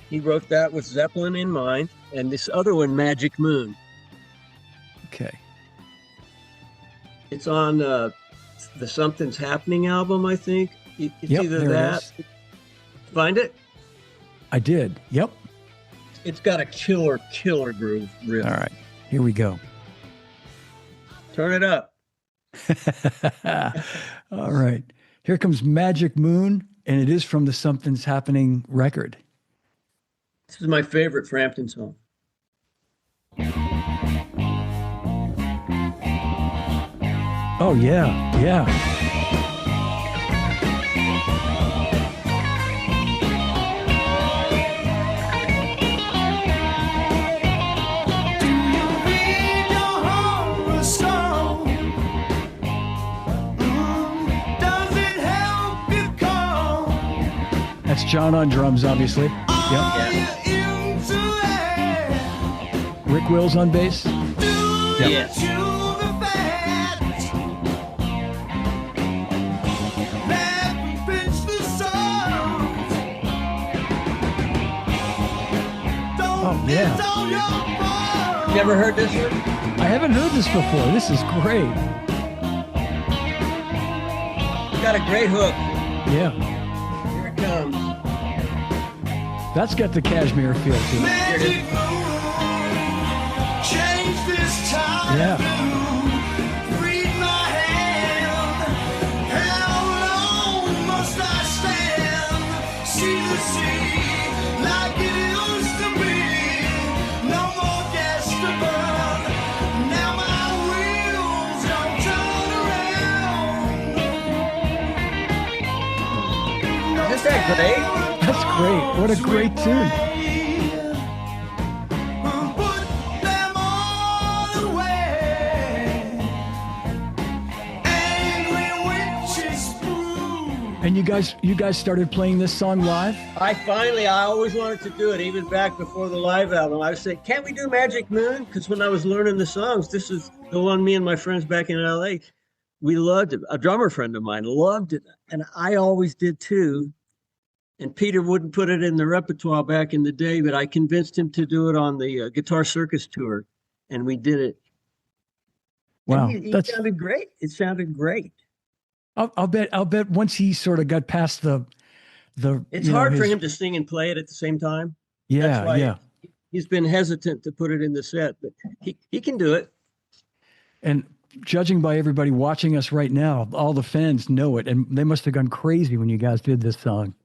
B: He wrote that with Zeppelin in mind. And this other one, Magic Moon.
A: Okay.
B: It's on the Something's Happening album, I think. It's
A: Yep,
B: either
A: there it
B: that.
A: is.
B: Find it?
A: I did. Yep.
B: It's got a killer groove riff.
A: All right. Here we go.
B: Turn it up.
A: All right. Here comes Magic Moon, and it is from the Something's Happening record.
B: This is my favorite Frampton song.
A: Oh, yeah, yeah.
D: Read your horoscope. Does it help you cope?
A: That's John on drums, obviously. Yep.
D: Are you into it?
A: Rick Wills on bass.
D: Do
A: Yep.
D: you chew the fat? Let me pinch the songs. Don't
A: Oh, yeah.
D: miss all your fun.
B: You ever heard this one?
A: I haven't heard this before. This is great.
B: Got a great hook.
A: Yeah.
B: Here it comes.
A: That's got the Cashmere feel to it.
D: Magic moon, change this time.
A: Yeah.
D: Read my hand. How long must I stand? See the sea like it used to be. No more gas to burn. Now my wheels don't turn around.
B: Isn't that great?
A: That's great. What a great tune.
D: Put them all away. Angry witches brew.
A: And you guys started playing this song live?
B: I always wanted to do it, even back before the live album. I was saying, can't we do Magic Moon? Because when I was learning the songs, this is the one me and my friends back in LA, we loved it. A drummer friend of mine loved it, and I always did too. And Peter wouldn't put it in the repertoire back in the day, but I convinced him to do it on the Guitar Circus tour, and we did it.
A: Wow,
B: And he
A: that's.
B: sounded great. It sounded great.
A: I'll bet once he sort of got past the.
B: It's
A: you know,
B: hard for
A: his-
B: him to sing and play it at the same time.
A: Yeah,
B: That's why
A: yeah.
B: He's been hesitant to put it in the set, but he can do it.
A: And judging by everybody watching us right now, all the fans know it, and they must have gone crazy when you guys did this song.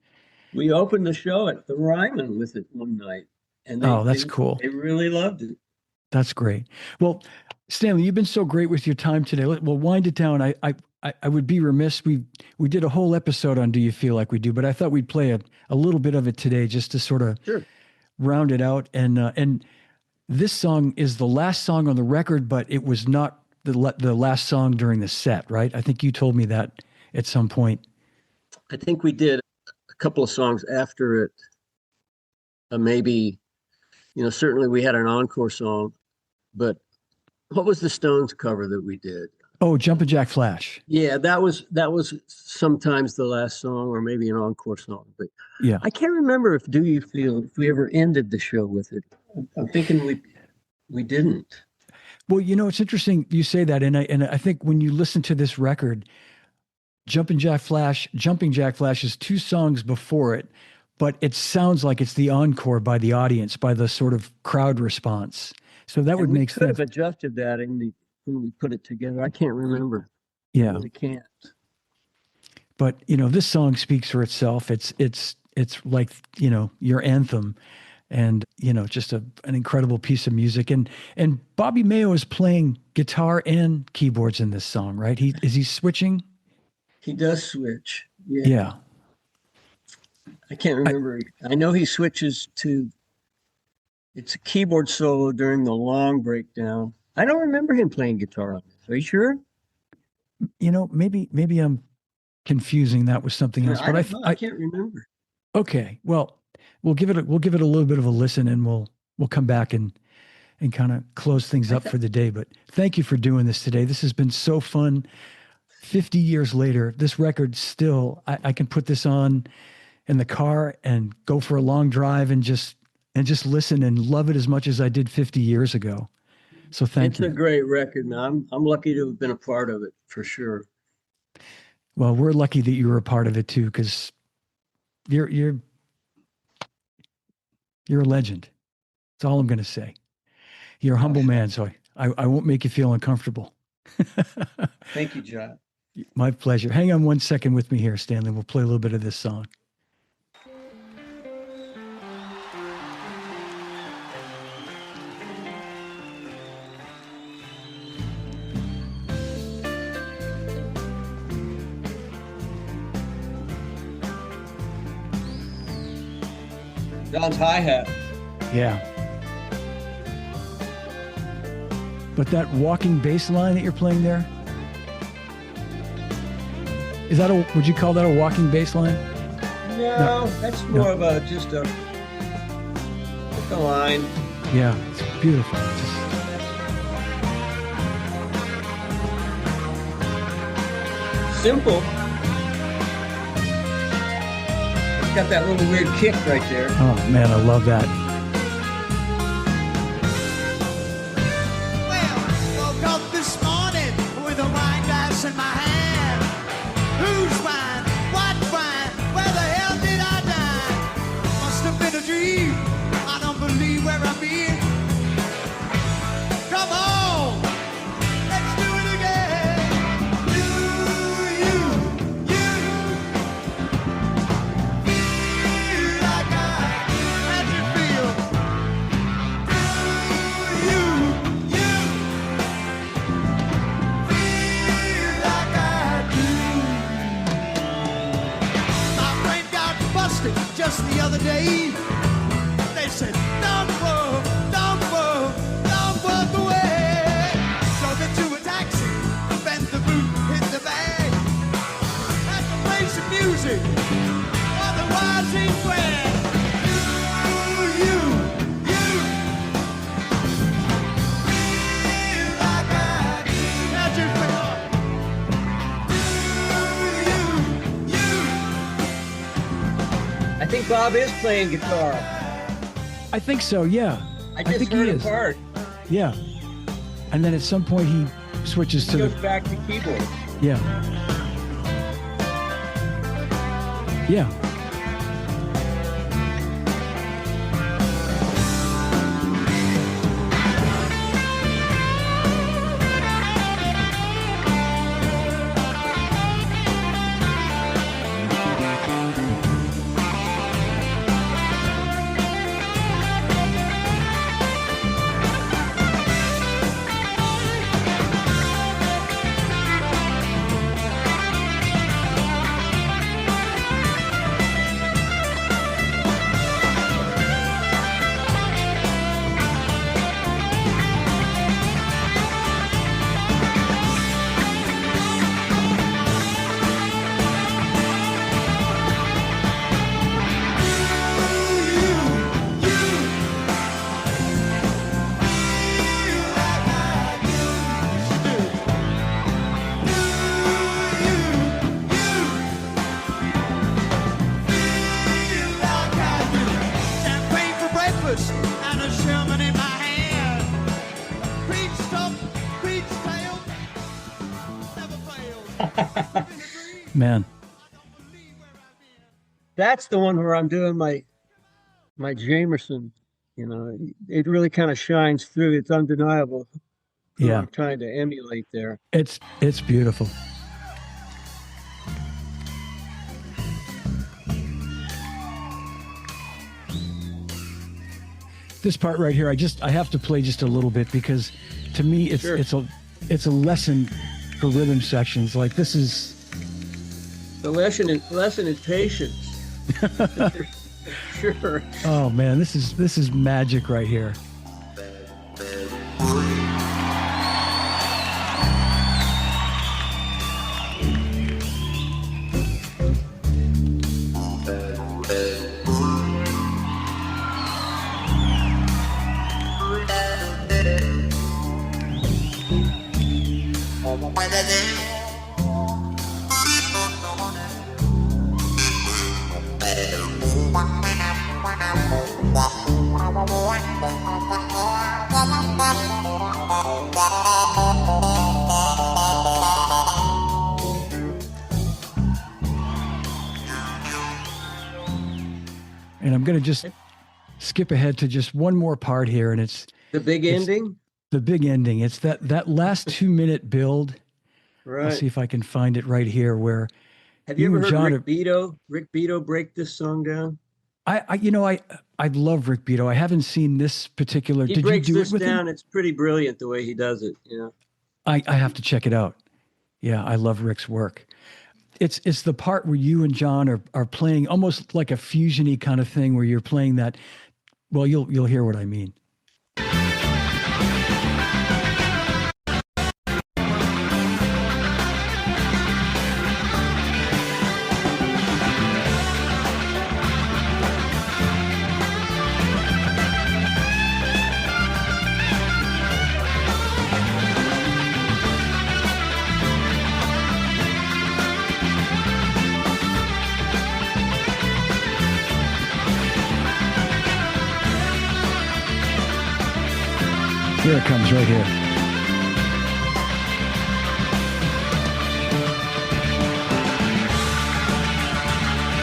B: We opened the show at the Ryman with it one night, and
A: That's cool.
B: They really loved it.
A: That's great. Well, Stanley, you've been so great with your time today. We'll wind it down. I would be remiss. We did a whole episode on Do You Feel Like We Do, but I thought we'd play a little bit of it today just to sort of
B: Sure.
A: round it out. And this song is the last song on the record, but it was not the last song during the set, right? I think you told me that at some point.
B: I think we did a couple of songs after it. Maybe, certainly we had an encore song, but what was the Stones cover that we did?
A: Oh, Jumpin' Jack Flash.
B: Yeah, that was sometimes the last song, or maybe an encore song. But
A: Yeah.
B: I can't remember if we ever ended the show with it. I'm thinking we didn't.
A: Well, it's interesting you say that, and I think when you listen to this record, Jumpin' Jack Flash is two songs before it, but it sounds like it's the encore by the audience, by the sort of crowd response. So that would make
B: We could
A: sense.
B: have adjusted that when we put it together. I can't remember.
A: Yeah,
B: I can't.
A: but this song speaks for itself. It's like your anthem, and just an incredible piece of music. And Bobby Mayo is playing guitar and keyboards in this song, right? Is he switching?
B: He does switch.
A: Yeah.
B: I can't remember. I know he switches to. It's a keyboard solo during the long breakdown. I don't remember him playing guitar on this. Are you sure?
A: Maybe I'm confusing that with something else, but
B: don't know. I can't remember.
A: Okay. Well, we'll give it a little bit of a listen, and we'll come back and kind of close things up for the day. But thank you for doing this today. This has been so fun. 50 years later, this record still, I can put this on in the car and go for a long drive and just listen and love it as much as I did 50 years ago. So thank
B: It's
A: you.
B: a great record, man. I'm lucky to have been a part of it for sure.
A: Well, we're lucky that you were a part of it too, because you're a legend. That's all I'm going to say. You're a humble man, so I won't make you feel uncomfortable.
B: Thank you, John.
A: My pleasure. Hang on 1 second with me here, Stanley. We'll play a little bit of this song.
B: John's hi-hat.
A: Yeah. But that walking bass line that you're playing there, is that would you call that a walking bass line?
B: No, that's more of just a line.
A: Yeah, it's beautiful.
B: Simple. It's got that little weird kick right there.
A: Oh man, I love that.
D: Well, woke up this morning with a wine glass in my hand. Whose wine? What wine? Where the hell did I dine? Must have been a dream. I don't believe where I've been. Come on, let's do it again. You feel like I had you feel. You feel like I do. My brain got busted just the other day. They said, don't walk away. Drove into a taxi, bent the boot, hit the bag. Had to play some music, otherwise ain't glad. You feel like I do. How'd you feel?
B: I think Bob is playing guitar.
A: I think so, yeah.
B: I just
A: think
B: heard
A: he
B: a
A: is.
B: part.
A: Yeah. And then at some point he switches
B: He
A: to
B: goes
A: the
B: back to keyboard.
A: yeah. Yeah. Champagne for breakfast and a Sherman in my hand. Preach stuff, preach tale, never fails. Man.
B: That's the one where I'm doing my Jamerson. You know, it really kind of shines through. It's undeniable. Who
A: Yeah.
B: I'm trying to emulate there.
A: It's beautiful. This part right here, I have to play just a little bit because to me it's
B: Sure.
A: it's a lesson for rhythm sections. Like this is
B: The lesson in patience. Sure.
A: oh man, this is magic right here. And I'm going to just skip ahead to just one more part here, and it's
B: The big ending.
A: the big ending. It's that last 2-minute build. I'll
B: Right.
A: see if I can find it right here where
B: Have you
A: you
B: ever
A: and
B: heard
A: John
B: Rick Beato break this song down?
A: I love Rick Beato. I haven't seen this particular.
B: He
A: Did you
B: breaks
A: do
B: this
A: it with
B: down.
A: him?
B: It's pretty brilliant the way he does it. You know.
A: I have to check it out. Yeah, I love Rick's work. it's the part where you and John are playing almost like a fusion-y kind of thing where you're playing that. Well, you'll hear what I mean. Here it comes right here.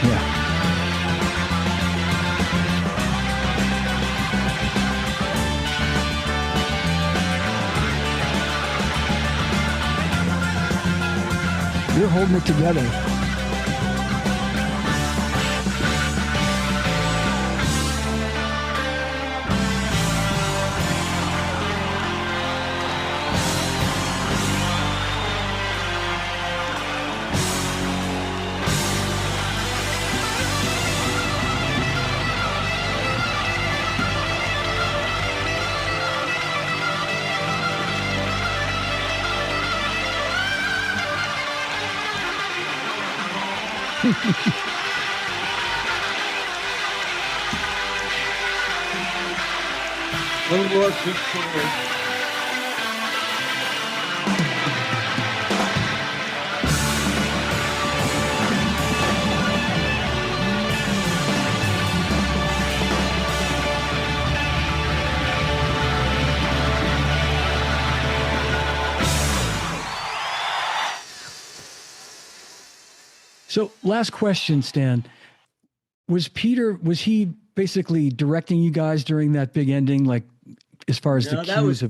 A: Yeah. You're holding it together.
B: One more quick chord.
A: So last question, Stan. Was he basically directing you guys during that big ending, like as far as
B: No,
A: the cues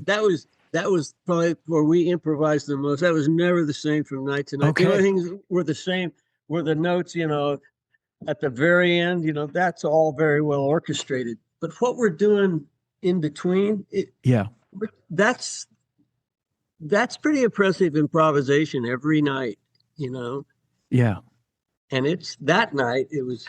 B: that was probably where we improvised the most. That was never the same from night to night.
A: Okay.
B: The only things were the same were the notes, at the very end, that's all very well orchestrated. But what we're doing in between,
A: Yeah.
B: that's pretty impressive improvisation every night,
A: Yeah.
B: And it's that night, it was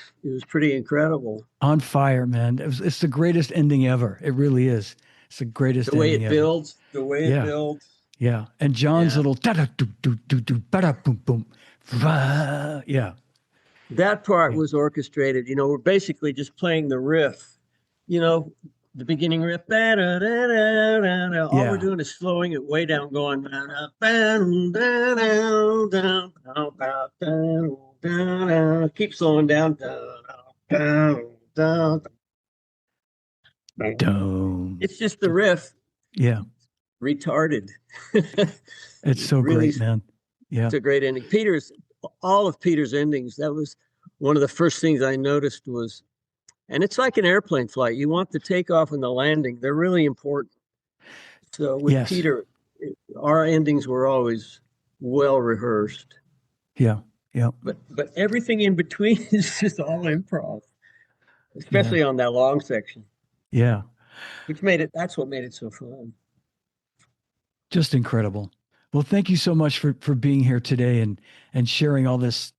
B: pretty incredible.
A: On fire, man. It's the greatest ending ever. It really is. It's the greatest
B: The way
A: ending
B: it
A: ever.
B: builds, the way
A: Yeah.
B: it builds.
A: Yeah. And John's
B: Yeah.
A: little da do do do do ba boom boom. Yeah.
B: That part
A: Yeah.
B: was orchestrated. We're basically just playing the riff, the beginning riff. All
A: Yeah.
B: we're doing is slowing it way down, going. Keep slowing down.
A: Dome.
B: It's just the riff,
A: Yeah.
B: retarded.
A: It's so
B: Really,
A: great, man. Yeah.
B: it's a great ending. All of Peter's endings, that was one of the first things I noticed was, and it's like an airplane flight. You want the takeoff and the landing. They're really important. So with
A: Yes.
B: Peter, our endings were always well rehearsed.
A: Yeah. Yeah.
B: But everything in between is just all improv, especially on that long section,
A: Yeah.
B: that's what made it so fun.
A: Just incredible. Well, thank you so much for being here today and sharing all this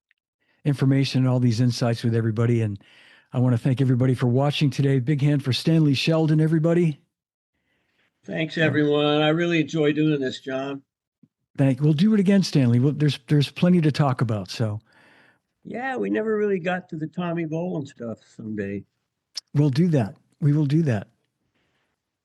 A: information and all these insights with everybody. And I want to thank everybody for watching today. Big hand for Stanley Sheldon, everybody.
B: Thanks, everyone. I really enjoy doing this, John.
A: We'll do it again, Stanley. There's plenty to talk about. So
B: Yeah, we never really got to the Tommy Bolin stuff someday.
A: we'll do that. We will do that.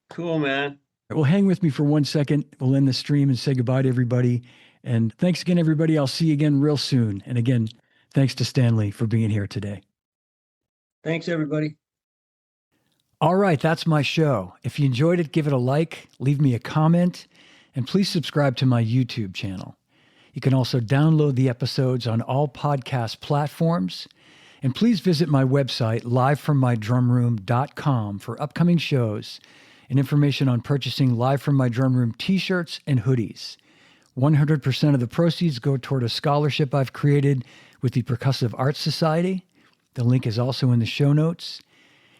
B: Cool, man.
A: Well, hang with me for 1 second. We'll end the stream and say goodbye to everybody. And thanks again, everybody. I'll see you again real soon. And again, thanks to Stanley for being here today.
B: Thanks, everybody.
A: All right, that's my show. If you enjoyed it, give it a like, leave me a comment, and please subscribe to my YouTube channel. You can also download the episodes on all podcast platforms. And please visit my website, livefrommydrumroom.com, for upcoming shows and information on purchasing Live From My Drum Room t-shirts and hoodies. 100% of the proceeds go toward a scholarship I've created with the Percussive Arts Society. The link is also in the show notes.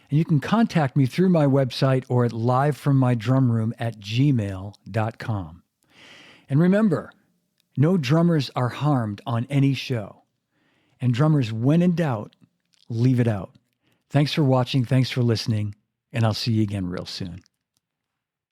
A: And you can contact me through my website or at livefrommydrumroom@gmail.com. And remember, no drummers are harmed on any show. And drummers, when in doubt, leave it out. Thanks for watching. Thanks for listening. And I'll see you again real soon.